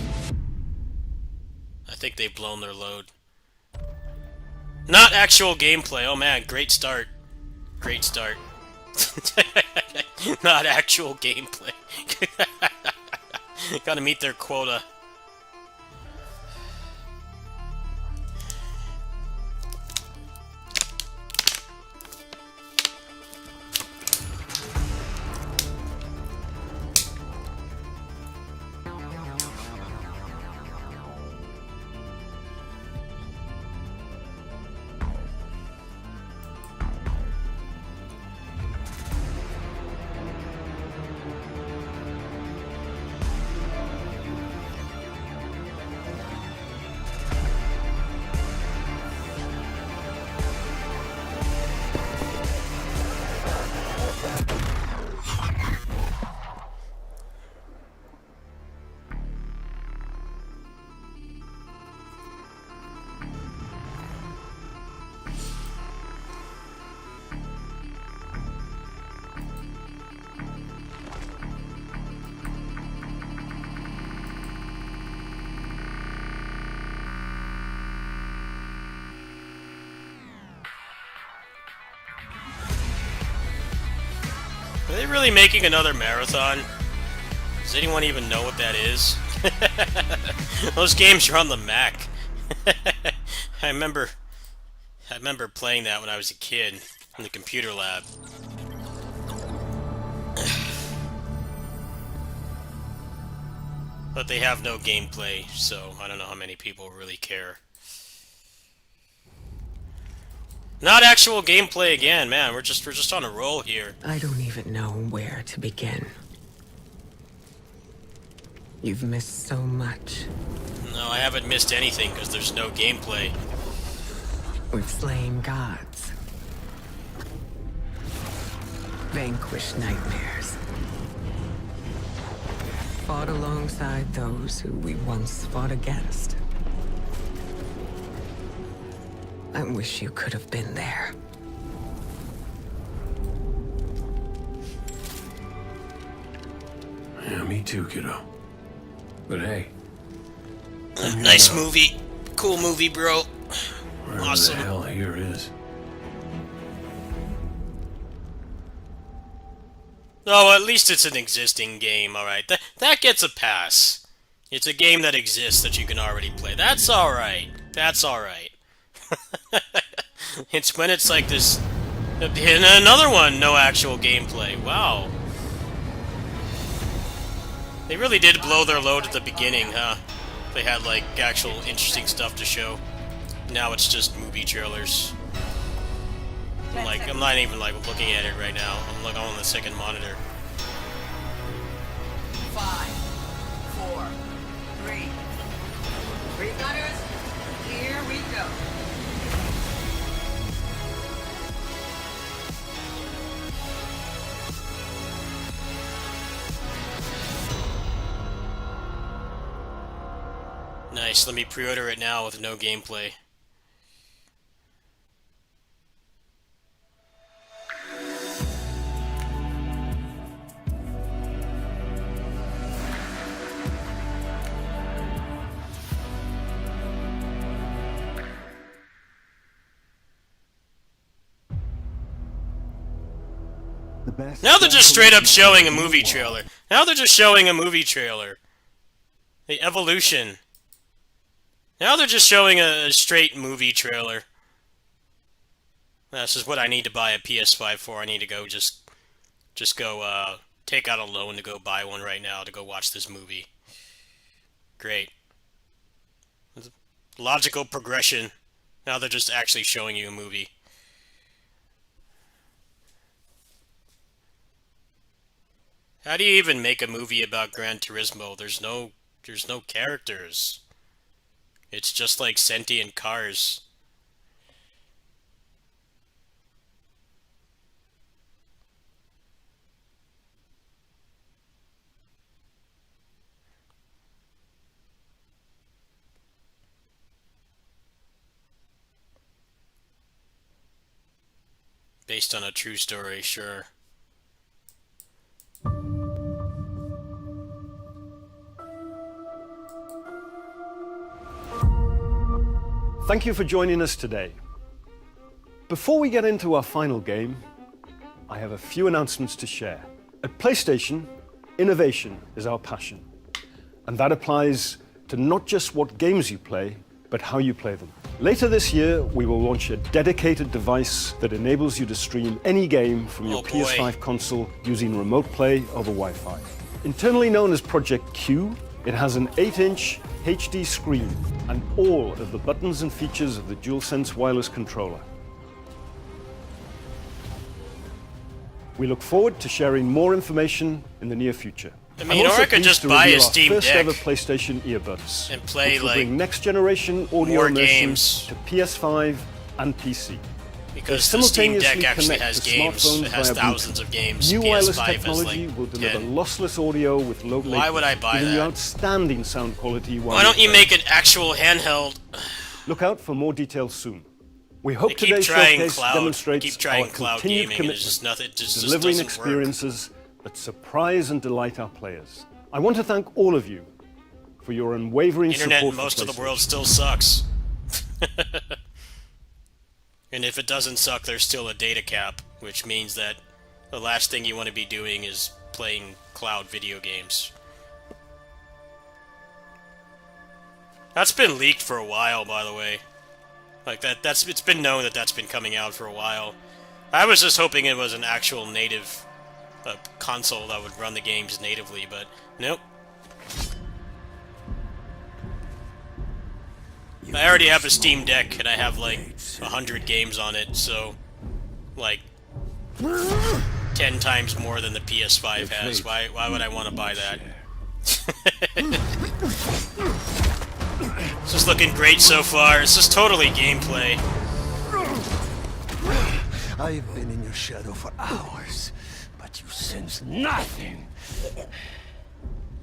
I think they've blown their load. Not actual gameplay. Oh man, great start. Great start. Not actual gameplay. Gotta meet their quota. Are they really making another marathon? Does anyone even know what that is? Those games are on the Mac. I remember playing that when I was a kid in the computer lab. But they have no gameplay, so I don't know how many people really care. Not actual gameplay again, man. We're just on a roll here. I don't even know where to begin. You've missed so much. No, I haven't missed anything because there's no gameplay. We've slain gods. Vanquished nightmares. Fought alongside those who we once fought against. I wish you could have been there. Yeah, me too, kiddo. But hey. Nice movie. Cool movie, bro. Wherever Awesome. the hell here is. Oh, at least it's an existing game, alright. That gets a pass. It's a game that exists that you can already play. That's alright. That's alright. It's when it's like this... And another one, no actual gameplay. Wow. They really did blow their load at the beginning, huh? They had, like, actual interesting stuff to show. Now it's just movie trailers. I'm not even, like, looking at it right now. I'm looking on the second monitor. 5, 4, 3. Gunners, here we go. Nice, let me pre-order it now with no gameplay. Now they're just straight up showing a movie trailer. Now they're just showing a movie trailer. The evolution. Now they're just showing a straight movie trailer. This is what I need to buy a PS5 for. I need to go just go take out a loan to go buy one right now to go watch this movie. Great. Logical progression. Now they're just actually showing you a movie. How do you even make a movie about Gran Turismo? There's no characters. It's just like sentient cars. Based on a true story, sure. Thank you for joining us today. Before we get into our final game, I have a few announcements to share. At PlayStation, innovation is our passion. And that applies to not just what games you play, but how you play them. Later this year, we will launch a dedicated device that enables you to stream any game from your PS5 console using remote play over Wi-Fi. Internally known as Project Q, it has an 8-inch HD screen and all of the buttons and features of the DualSense wireless controller. We look forward to sharing more information in the near future. I mean, or I could just buy a Steam Deck first ever PlayStation earbuds and play, which will like, bring next generation audio more immersion games. to PS5 and PC. Because They the Steam Deck simultaneously actually connect has to games. smartphones It has via thousands Bluetooth. of games. New wireless PS5 has technology like will deliver 10. lossless audio with low latency. Why would I buy giving you that? outstanding sound quality while Why don't you play. make an actual handheld? Look out for more details soon. We hope They keep today's trying showcase cloud. demonstrates Keep trying our cloud continued gaming, and commitment it's just nothing. It just delivering doesn't work. experiences that surprise and delight our players. I want to thank all of you for your unwavering Internet support in for most of the PlayStation. world still sucks. And if it doesn't suck, there's still a data cap, which means that the last thing you want to be doing is playing cloud video games. That's been leaked for a while, by the way. Like it's been known that that's been coming out for a while. I was just hoping it was an actual native console that would run the games natively, but nope. I already have a Steam Deck, and I have like 100 games on it, so like 10 times more than the PS5 has. Why would I want to buy that? This is looking great so far. It's just totally gameplay. I've been in your shadow for hours, but you sense nothing.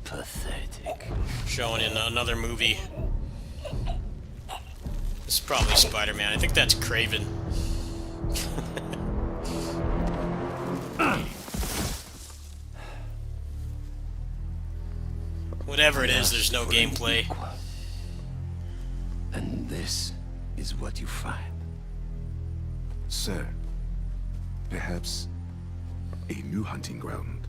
Pathetic. Showing in another movie. This is probably Spider-Man. I think that's Kraven. Whatever it is, there's no gameplay. And this is what you find. Sir, perhaps a new hunting ground.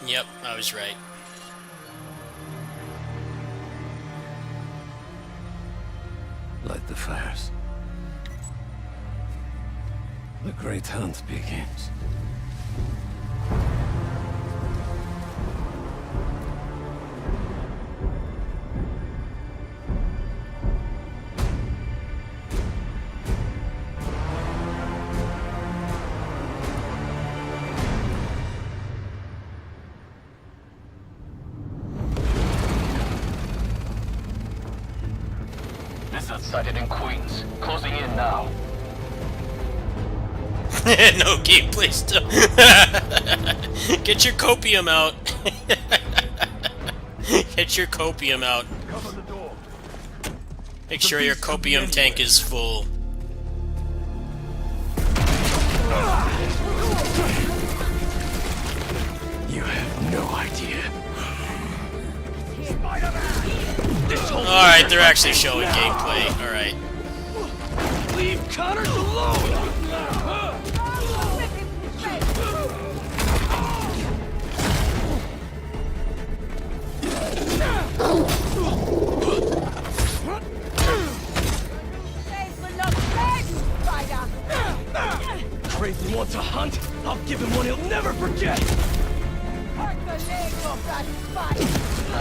Yep, I was right. Light the fires. The great hunt begins. Lizard sighted in Queens. Closing in now. No gameplay still. Get your copium out. Get your copium out. Make sure your copium tank is full. You have no idea. Alright, they're actually showing gameplay. Alright. Leave Connors alone! Craven wants a hunt? I'll give him one he'll never forget!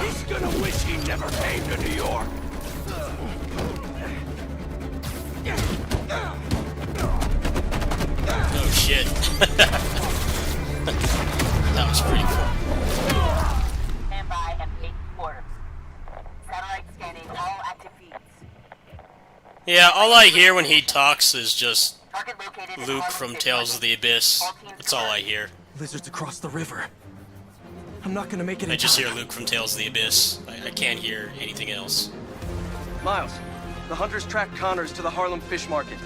He's gonna wish he never came to New York! Oh shit. That was pretty cool. Stand by and take orders. Satellite scanning all active feeds. Yeah, all I hear when he talks is just Luke from Tales of the Abyss. That's all I hear. Lizards across the river. I'm not gonna make it. I just hear Luke from Tales of the Abyss. I can't hear anything else. Miles, the hunters tracked Connors to the Harlem Fish Market.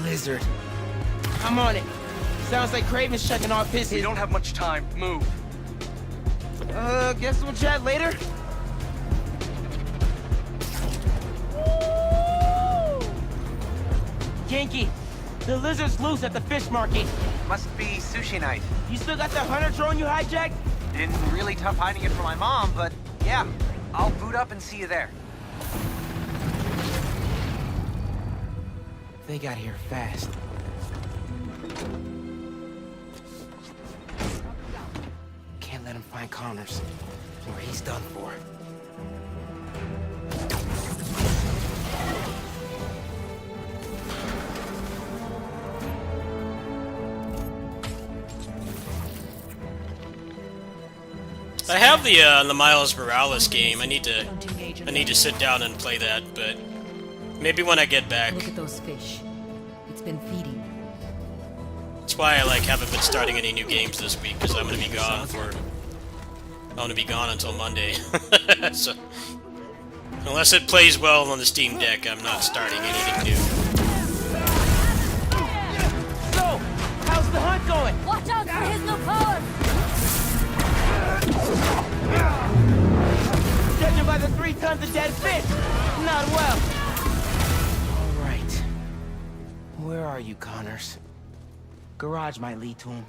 Lizard. I'm on it. Sounds like Craven's checking off his. We don't have much time. Move. Guess we'll chat later. Yankee, the lizard's loose at the fish market. Must be sushi night. You still got that hunter drone you hijacked? Been really tough hiding it from my mom, but yeah, I'll boot up and see you there. They got here fast. Can't let him find Connors, or he's done for. I have the Miles Morales game. I need to sit down and play that, but maybe when I get back. Look at those fish. It's been feeding. That's why I haven't been starting any new games this week, because I'm gonna be gone until Monday. So unless it plays well on the Steam Deck, I'm not starting anything new. So, how's the hunt going? Watch out for his new powers! Get times a dead fish. Not well. All right. Where are you, Connors? Garage might lead to him.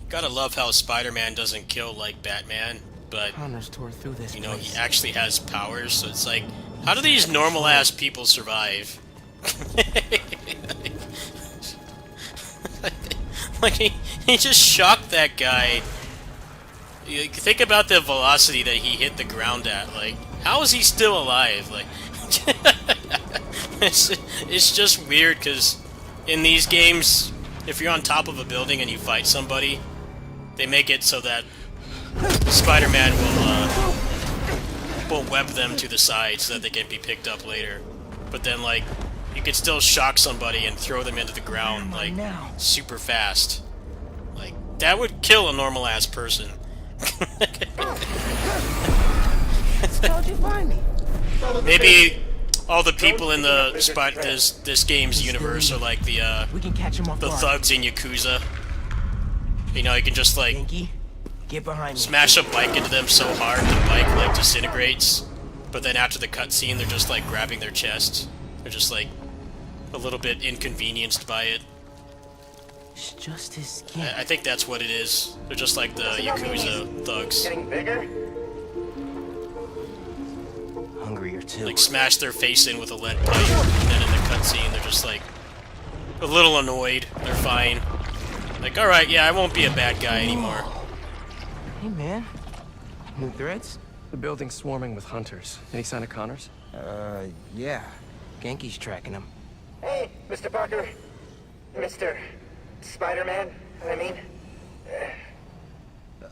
Gotta love how Spider-Man doesn't kill like Batman, but Connors tore through this you know, place. he actually has powers, so it's like, how do these normal-ass people survive? Like, he just shocked that guy. You think about the velocity that he hit the ground at, like, how is he still alive? Like, it's just weird, because in these games, if you're on top of a building and you fight somebody, they make it so that Spider-Man will web them to the side so that they can be picked up later. But then, like, you could still shock somebody and throw them into the ground, like, super fast. Like, that would kill a normal-ass person. How'd you find me? Maybe all the people in the this game's universe are like the We can catch him off guard. thugs in Yakuza. You know, you can just like Get behind me. smash a bike into them so hard the bike like disintegrates. But then after the cutscene, they're just like grabbing their chest. They're just like a little bit inconvenienced by it. It's just his skin. I think that's what it is. They're just like the Yakuza thugs. Getting bigger? Hungrier too. Like smash their face in with a lead pipe, and then in the cutscene they're just like a little annoyed. They're fine. Like, all right, yeah, I won't be a bad guy anymore. Hey man, new threads? The building's swarming with hunters. Any sign of Connors? Yeah. Genki's tracking him. Hey, Mr. Parker. Mr. Spider-Man, I mean.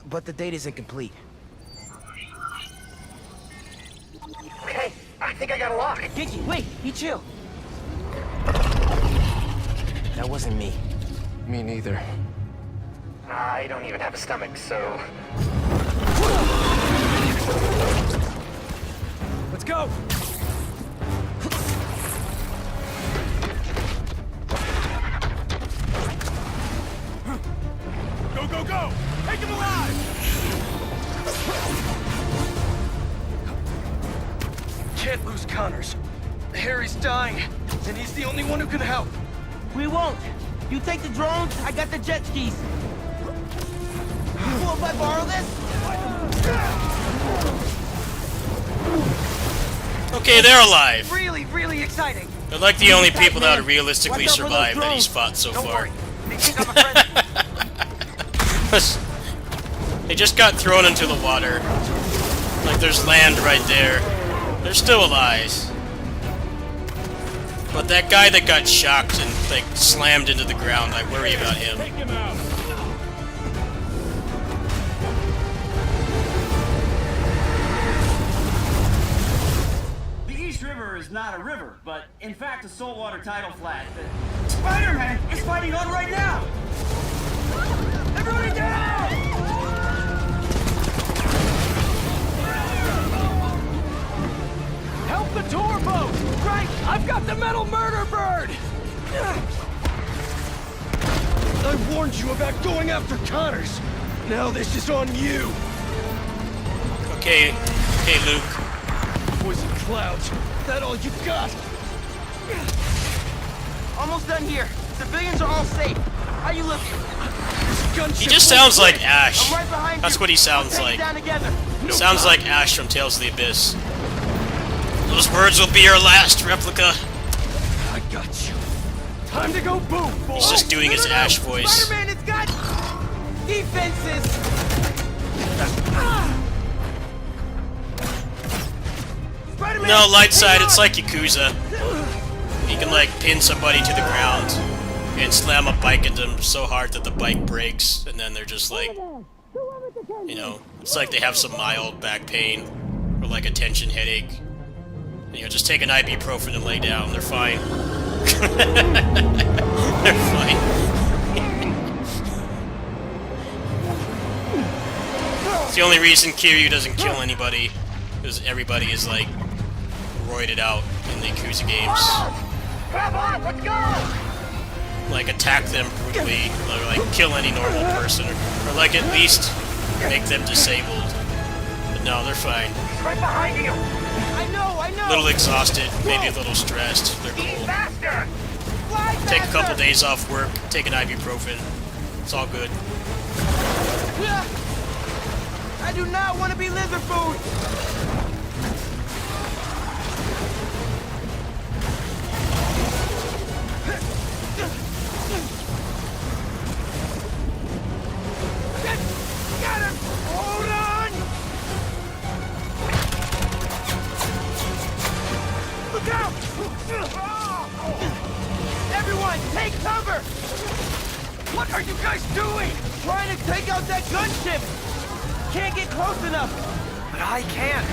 But the date isn't complete. Okay, I think I got a lock. Genki, wait, be chill. That wasn't me. Me neither. I don't even have a stomach, so... Let's go! Go, go, go! Take him alive! Can't lose Connors. Harry's dying, and he's the only one who can help. We won't. You take the drones, I got the jet skis. Cool if I borrow this? Okay, they're alive. Really, really exciting. They're like the only people that have realistically survived that he's fought so far. They just got thrown into the water. Like there's land right there. They're still alive. But that guy that got shocked and like slammed into the ground, I worry about him. The East River is not a river, but in fact a saltwater tidal flat that Spider-Man is fighting on right now! Everybody down! Help the tour boat! Right! I've got the metal murder bird! I warned you about going after Connors. Now this is on you. Okay, Luke. Poison clouds. That all you got? Almost done here. Civilians are all safe. How you looking? He just sounds like Ash. I'm right behind That's you. what he sounds We'll like. take it down together. Sounds like Ash from Tales of the Abyss. Those birds will be your last, replica. I got you. Time to go boom, boy. He's just doing his Ash voice. Spider-Man has got defenses. No, light side, it's like Yakuza. You can like pin somebody to the ground and slam a bike into them so hard that the bike breaks, and then they're just like, you know, it's like they have some mild back pain or like a tension headache. You know, just take an ibuprofen and lay down. They're fine. They're fine. It's the only reason Kiryu doesn't kill anybody, because everybody is like roided out in the Yakuza games. Grab on, let's go! like attack them brutally, or like kill any normal person, or like at least make them disabled. But no, they're fine. Right behind you! I know! A little exhausted, maybe a little stressed. They're cool. Faster! Fly Take a faster! couple days off work, take an ibuprofen. It's all good. I do not want to be lizard food! Get him! Hold on! Look out! Everyone, take cover! What are you guys doing? Trying to take out that gunship! Can't get close enough! But I can.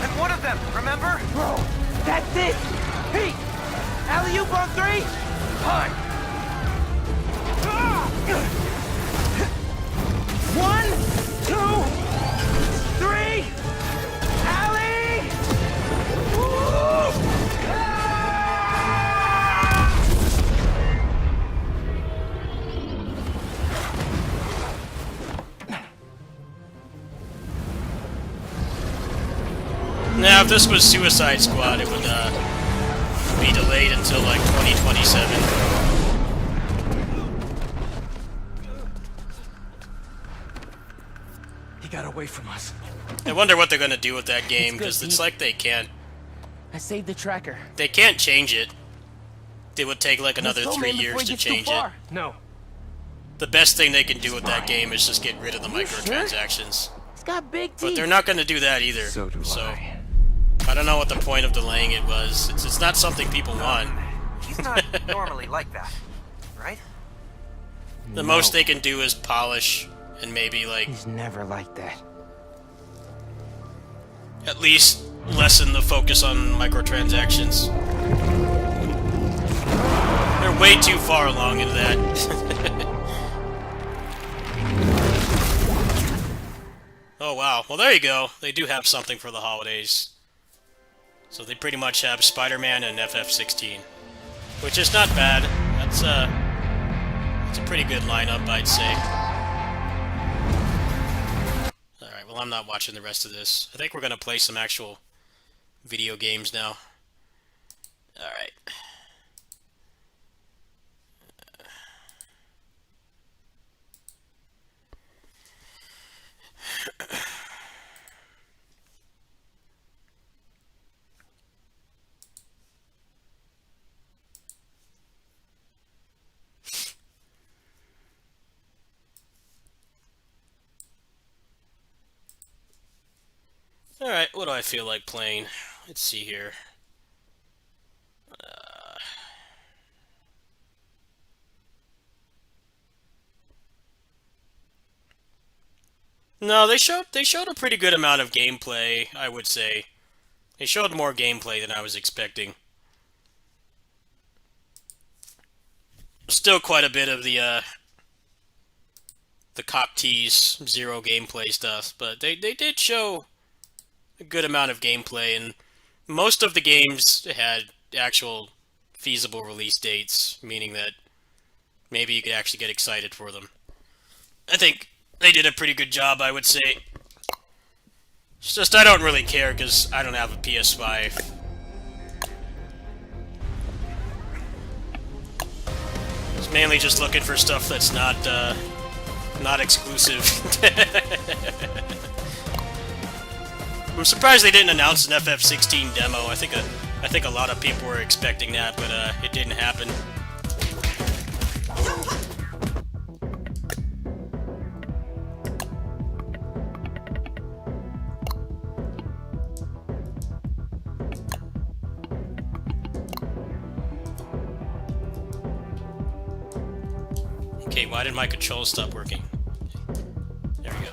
I'm one of them, remember? Bro, that's it! Pete! Alley-oop on 3? Time! 1, 2, 3! Alley! Woo! Now, if this was Suicide Squad, it would be delayed until like 2027. He got away from us. I wonder what they're gonna do with that game, because it's like they can't. I saved the tracker. They can't change it. It would take like another 3 years to change it. No. The best thing they can do with that game is just get rid of the microtransactions. It's got big teeth. But they're not gonna do that either. So do I. I don't know what the point of delaying it was. It's not something people want. He's not normally like that, right? The most they can do is polish and maybe like He's never like that. at least lessen the focus on microtransactions. They're way too far along into that. Oh wow, well there you go. They do have something for the holidays. So they pretty much have Spider-Man and FF16. Which is not bad. That's a pretty good lineup, I'd say. Alright, well I'm not watching the rest of this. I think we're gonna play some actual video games now. Alright. Alright, what do I feel like playing? Let's see here. No, they showed a pretty good amount of gameplay, I would say. They showed more gameplay than I was expecting. Still quite a bit of the cop tease, zero gameplay stuff, but they did show a good amount of gameplay, and most of the games had actual feasible release dates, meaning that maybe you could actually get excited for them. I think they did a pretty good job, I would say. It's just I don't really care because I don't have a PS5. It's mainly just looking for stuff that's not exclusive. I'm surprised they didn't announce an FF16 demo. I think a lot of people were expecting that, but it didn't happen. Okay, why did my controls stop working? There we go.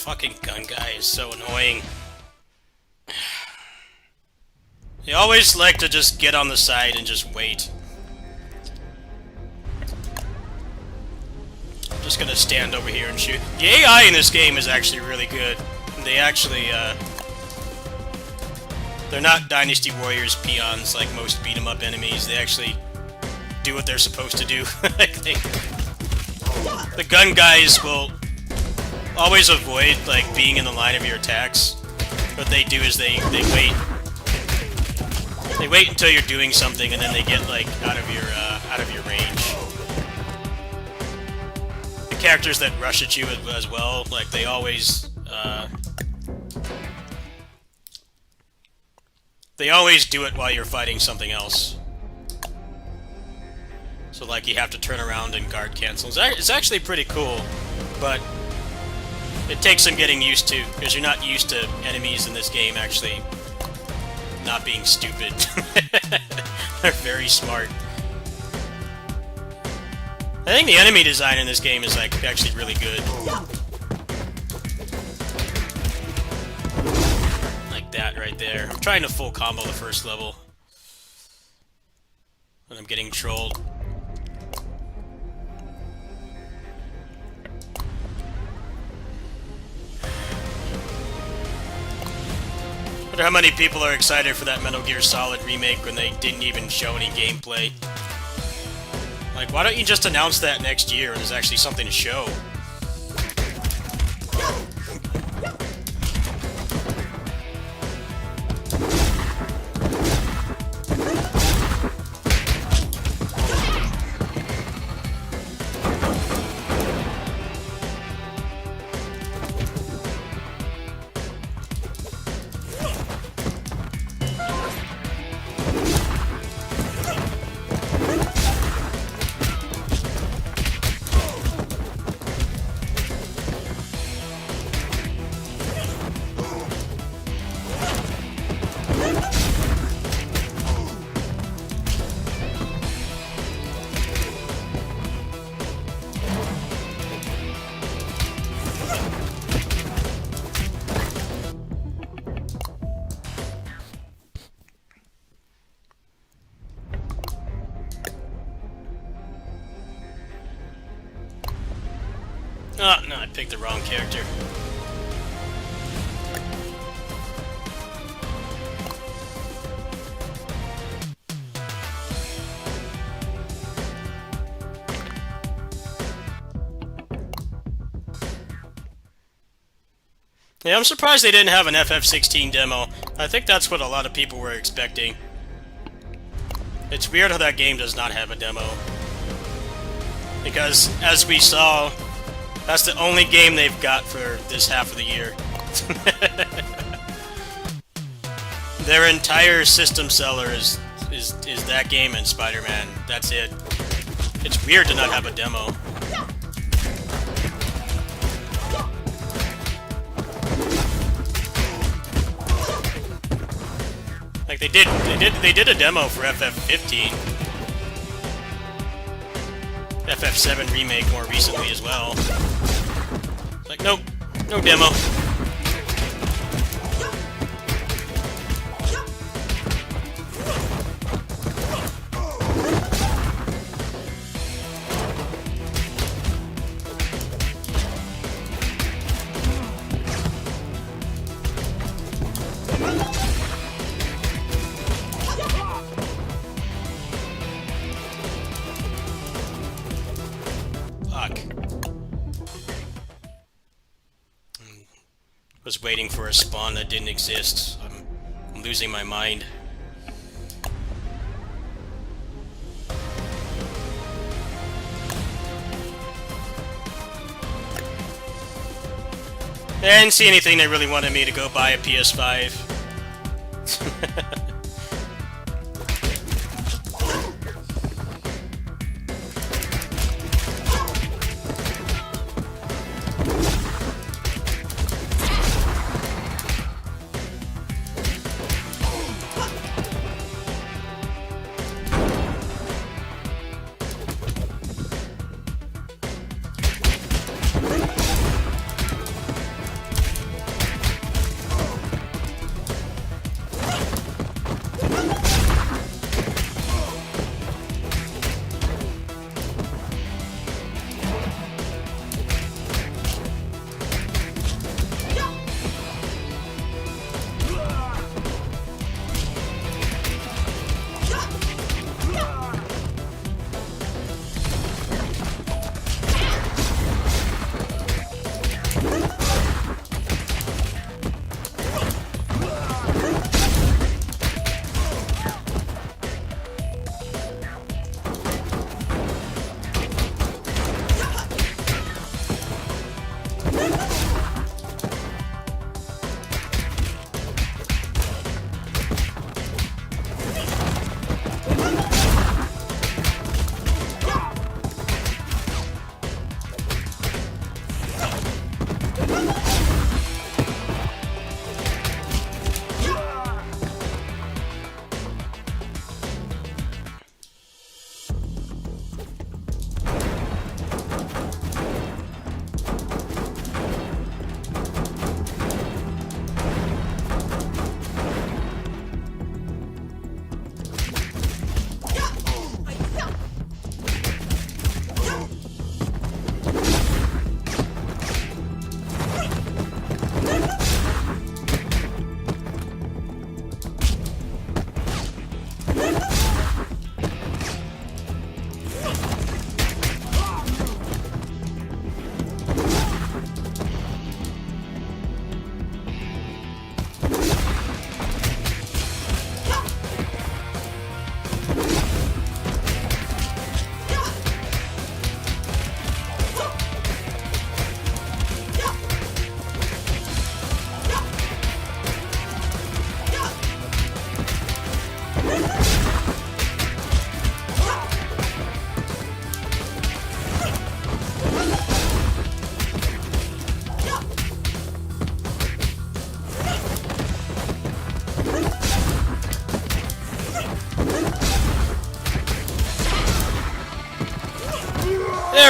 fucking gun guy is so annoying. They always like to just get on the side and just wait. I'm just gonna stand over here and shoot. The AI in this game is actually really good. They actually, they're not Dynasty Warriors peons like most beat-em-up enemies. They actually do what they're supposed to do. Like the gun guys will always avoid like being in the line of your attacks. What they do is they wait. They wait until you're doing something, and then they get like out of your range. The characters that rush at you as well, like they always do it while you're fighting something else. So like you have to turn around and guard cancel. It's actually pretty cool, but it takes some getting used to, because you're not used to enemies in this game actually not being stupid. They're very smart. I think the enemy design in this game is like actually really good. Like that right there. I'm trying to full combo the first level, and I'm getting trolled. I wonder how many people are excited for that Metal Gear Solid remake when they didn't even show any gameplay. Like, why don't you just announce that next year and there's actually something to show? Oh, no, I picked the wrong character. Yeah, I'm surprised they didn't have an FF16 demo. I think that's what a lot of people were expecting. It's weird how that game does not have a demo. Because, as we saw, that's the only game they've got for this half of the year. Their entire system seller is that game and Spider-Man. That's it. It's weird to not have a demo. Like they did a demo for FF15. FF7 remake more recently as well. It's like, nope, no demo. Was waiting for a spawn that didn't exist. I'm losing my mind. I didn't see anything that really wanted me to go buy a PS5.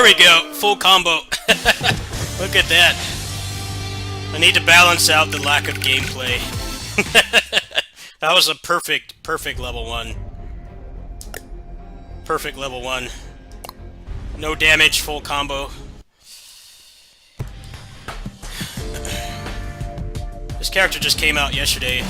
There we go, full combo. Look at that. I need to balance out the lack of gameplay. That was a perfect level 1. Perfect level 1. No damage, full combo. This character just came out yesterday.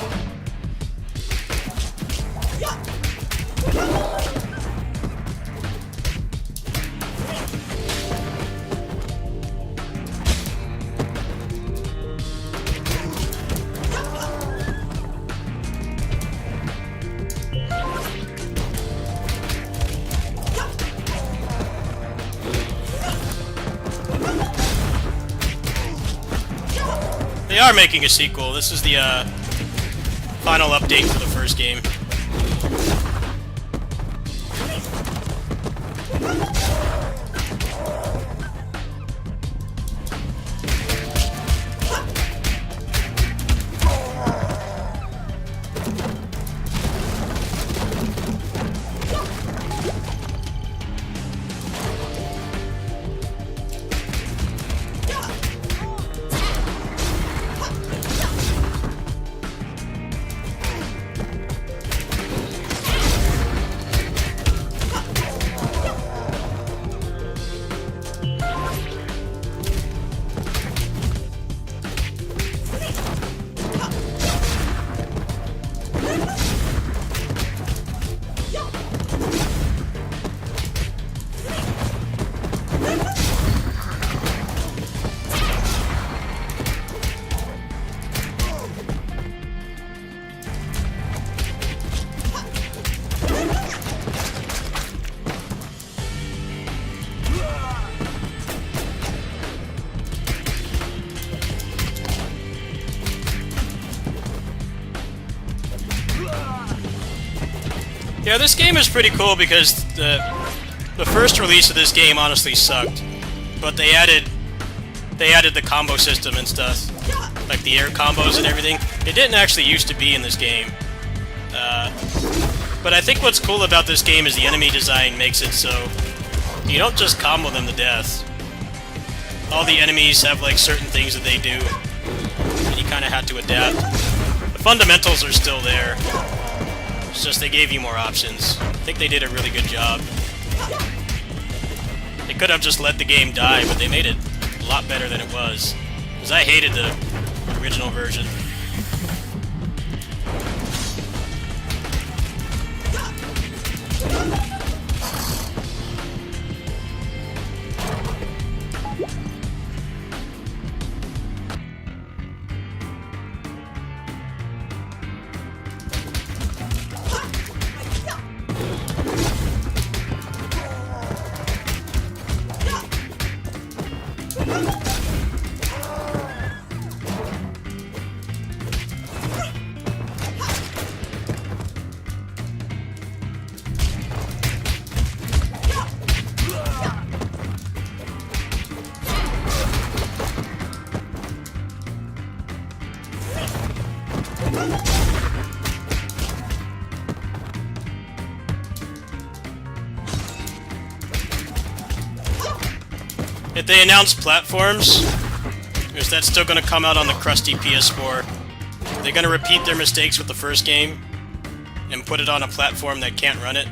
They are making a sequel. This is the final update for the first game. Yeah, this game is pretty cool because the first release of this game honestly sucked, but they added the combo system and stuff, like the air combos and everything. It didn't actually used to be in this game, but I think what's cool about this game is the enemy design makes it so you don't just combo them to death. All the enemies have like certain things that they do, and you kind of have to adapt. The fundamentals are still there. It's just they gave you more options. I think they did a really good job. They could have just let the game die, but they made it a lot better than it was. Because I hated the original version. If they announce platforms, is that still going to come out on the crusty PS4? Are they going to repeat their mistakes with the first game and put it on a platform that can't run it?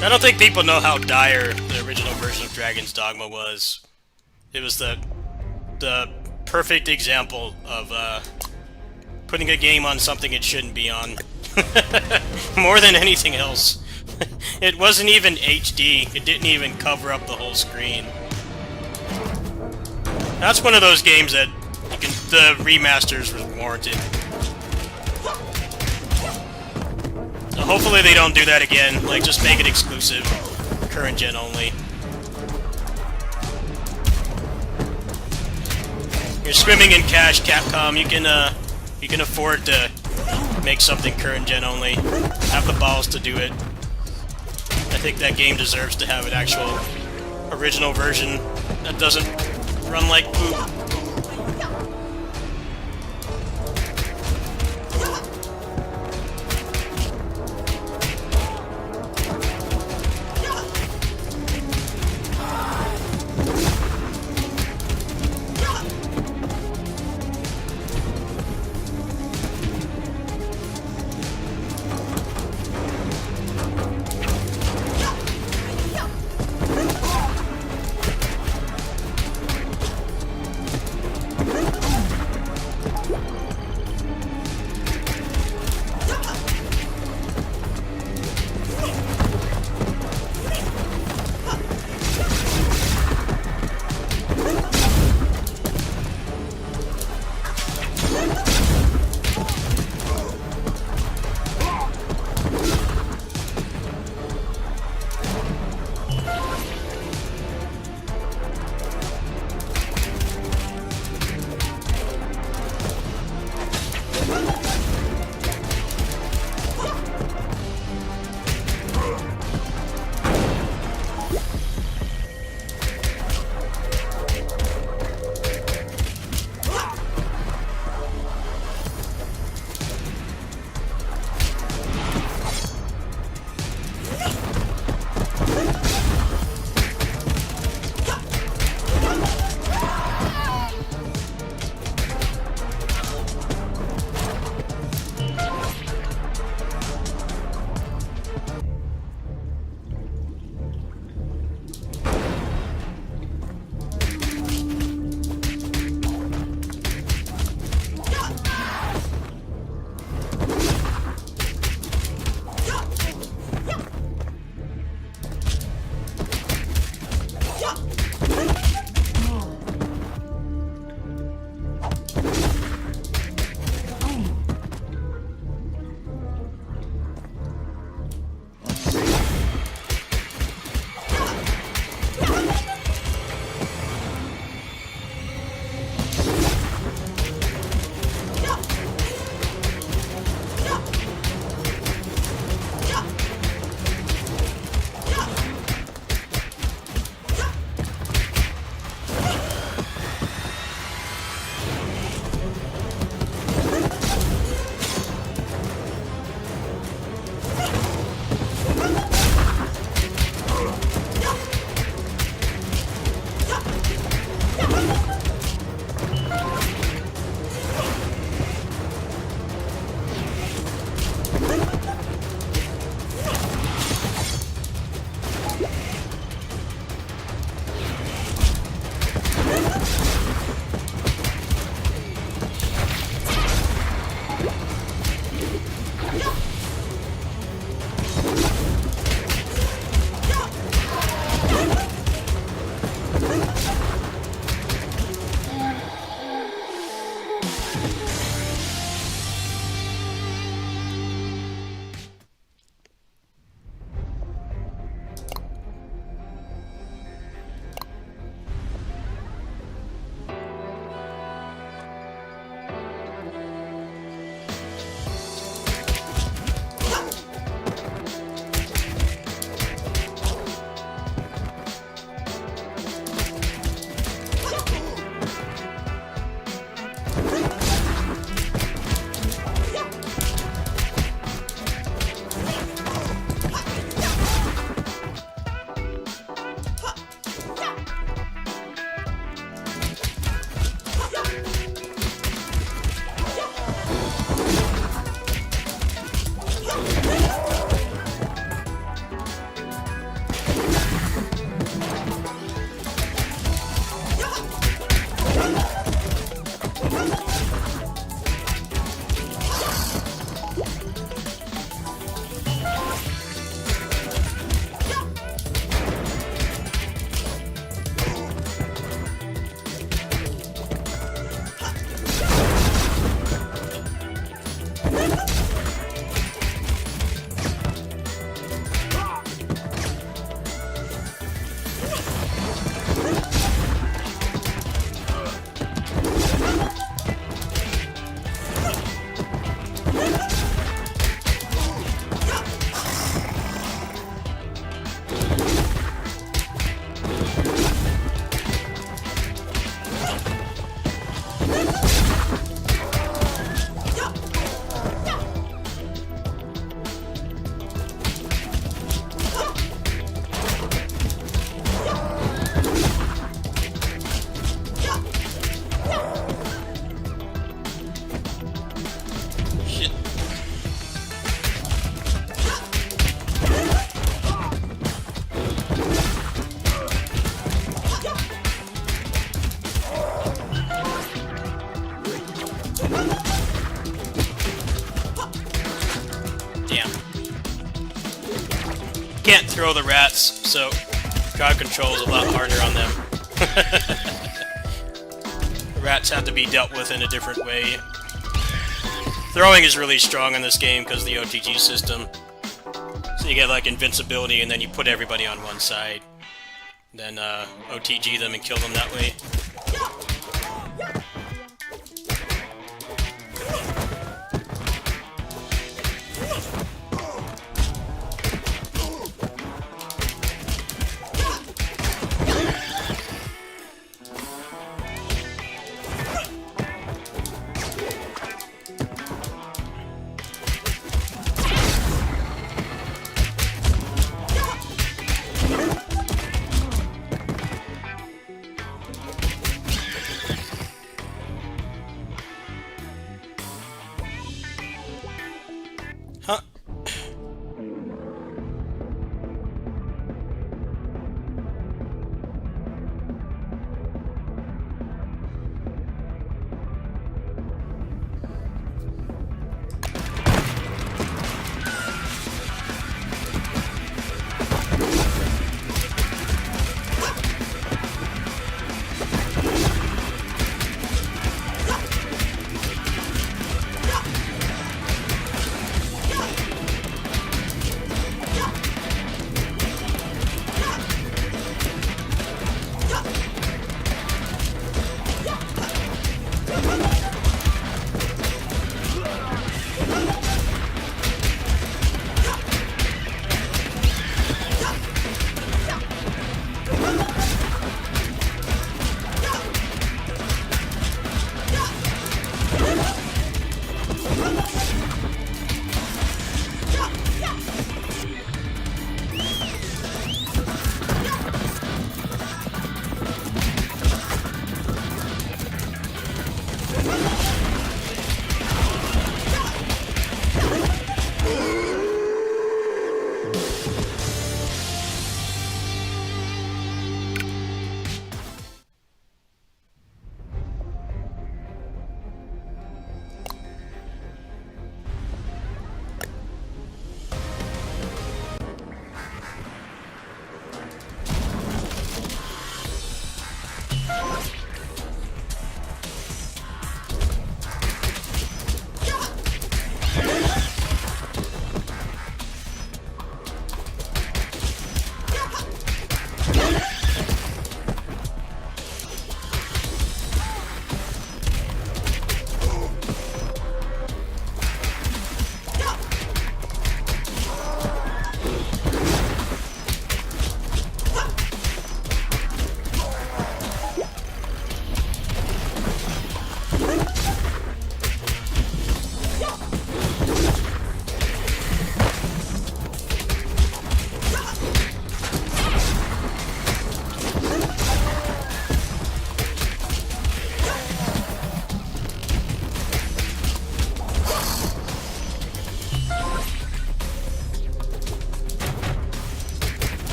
I don't think people know how dire the original version of Dragon's Dogma was. It was the perfect example of putting a game on something it shouldn't be on. More than anything else. It wasn't even HD. It didn't even cover up the whole screen. That's one of those games that the remasters were warranted. So hopefully they don't do that again. Like, just make it exclusive. Current gen only. You're swimming in cash, Capcom. You can afford to make something current gen only. Have the balls to do it. I think that game deserves to have an actual original version that doesn't run like poop. throw the rats, so crowd control is a lot harder on them. The rats have to be dealt with in a different way. Throwing is really strong in this game because of the OTG system. So you get like invincibility and then you put everybody on one side. Then OTG them and kill them that way.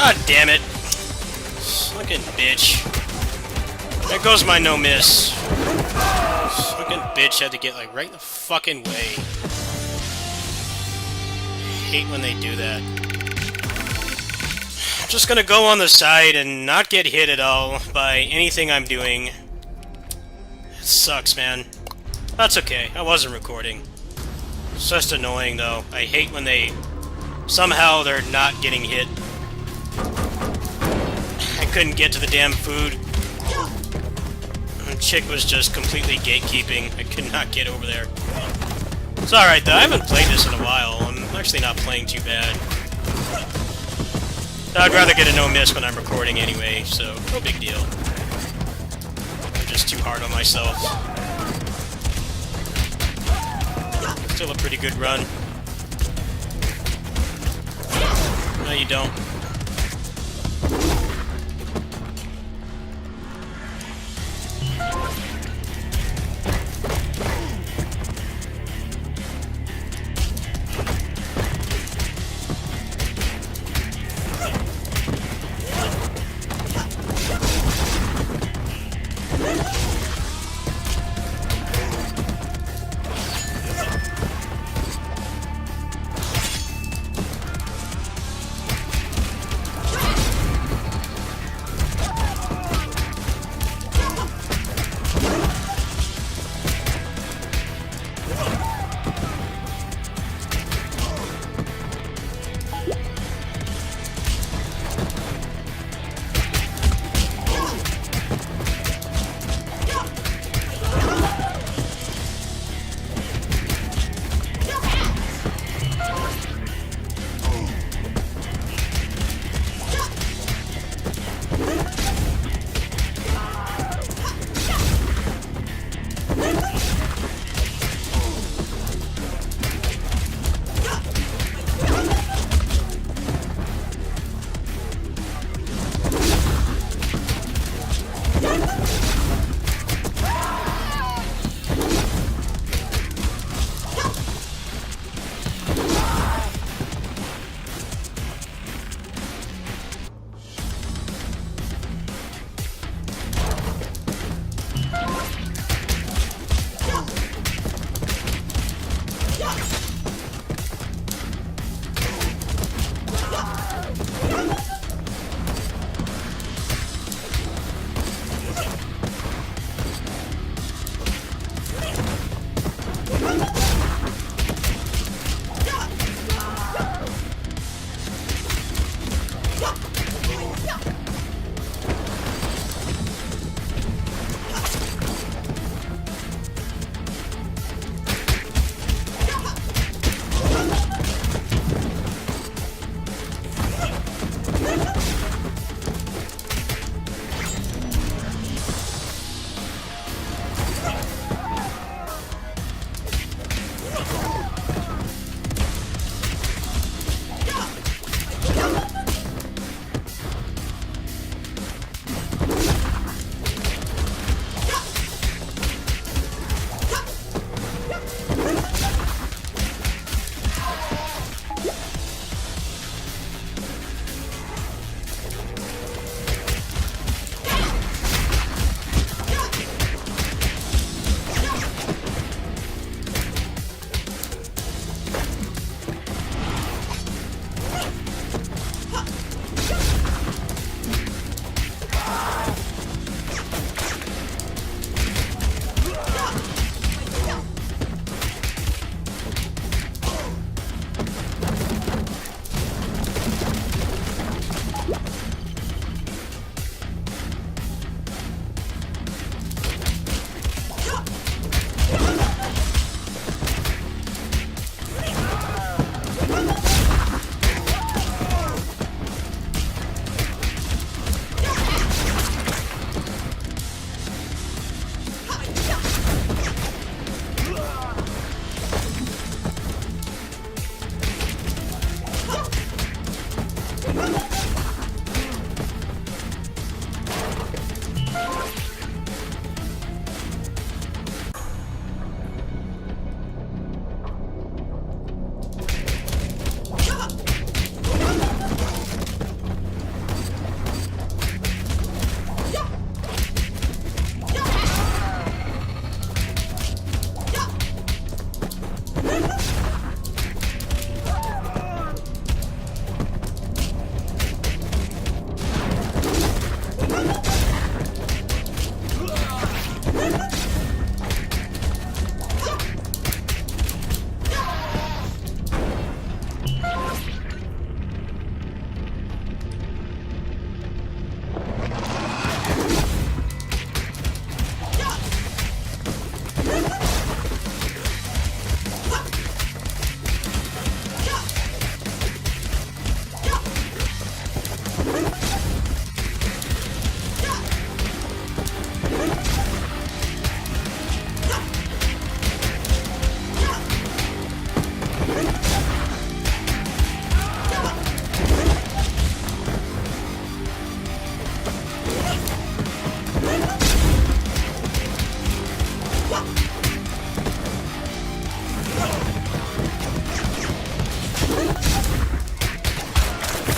God damn it. Fucking bitch. There goes my no miss. Fucking bitch had to get like right in the fucking way. I hate when they do that. I'm just gonna go on the side and not get hit at all by anything I'm doing. It sucks, man. That's okay. I wasn't recording. It's just annoying, though. I hate when they... somehow they're not getting hit. I couldn't get to the damn food. The chick was just completely gatekeeping. I could not get over there. It's alright, though. I haven't played this in a while. I'm actually not playing too bad. I'd rather get a no-miss when I'm recording anyway, so no big deal. I'm just too hard on myself. Still a pretty good run. No, you don't.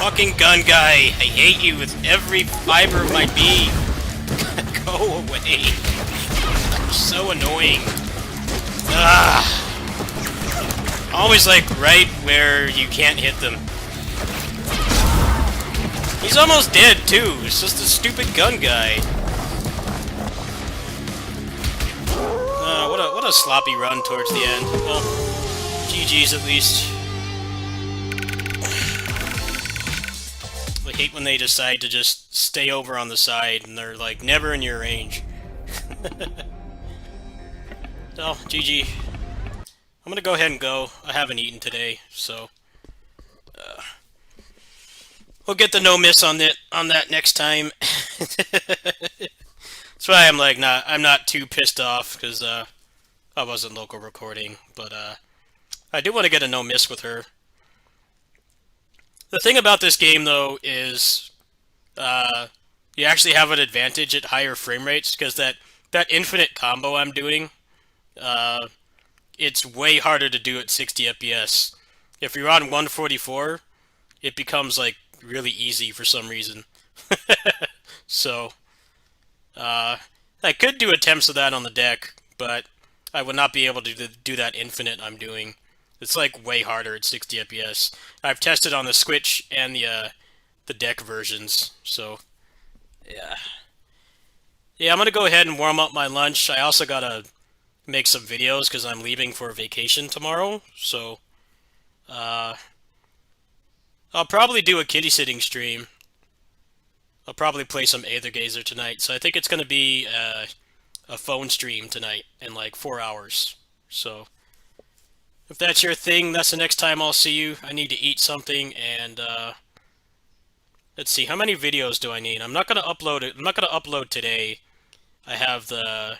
Fucking gun guy. I hate you with every fiber of my being. Go away. You're so annoying. Ah. Always like right where you can't hit them. He's almost dead too. It's just a stupid gun guy. What a sloppy run towards the end. Well, GG's at least. I hate when they decide to just stay over on the side and they're like never in your range. So, GG. I'm gonna go ahead and go. I haven't eaten today, so we'll get the no miss on that next time. That's why I'm like I'm not too pissed off because I wasn't local recording, but I do want to get a no miss with her. The thing about this game though is you actually have an advantage at higher frame rates because that infinite combo I'm doing, it's way harder to do at 60 FPS. If you're on 144, it becomes like really easy for some reason. So I could do attempts of that on the deck, but I would not be able to do that infinite I'm doing. It's like way harder at 60 FPS. I've tested on the Switch and the deck versions, so yeah. Yeah, I'm gonna go ahead and warm up my lunch. I also gotta make some videos because I'm leaving for vacation tomorrow, so I'll probably do a kitty sitting stream. I'll probably play some Aether Gazer tonight, so I think it's gonna be a phone stream tonight in like 4 hours. So if that's your thing, that's the next time I'll see you. I need to eat something, and let's see, how many videos do I need? I'm not gonna upload it. I'm not gonna upload today. I have the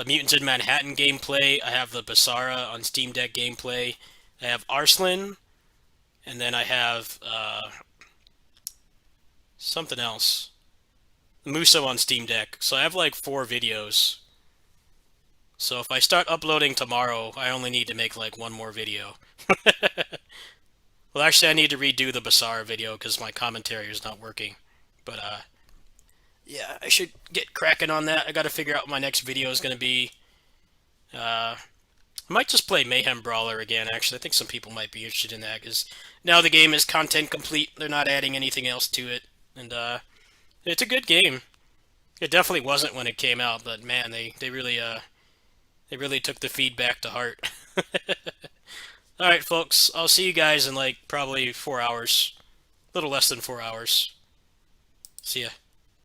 Mutants in Manhattan gameplay. I have the Basara on Steam Deck gameplay. I have Arslan, and then I have something else. Muso on Steam Deck. So I have like 4 videos. So if I start uploading tomorrow, I only need to make like 1 more video. Well, actually, I need to redo the Basara video because my commentary is not working. But yeah, I should get cracking on that. I got to figure out what my next video is going to be. I might just play Mayhem Brawler again, actually. I think some people might be interested in that, because now the game is content complete. They're not adding anything else to it. And it's a good game. It definitely wasn't when it came out, but man, they really took the feedback to heart. Alright, folks. I'll see you guys in like probably 4 hours. A little less than 4 hours. See ya.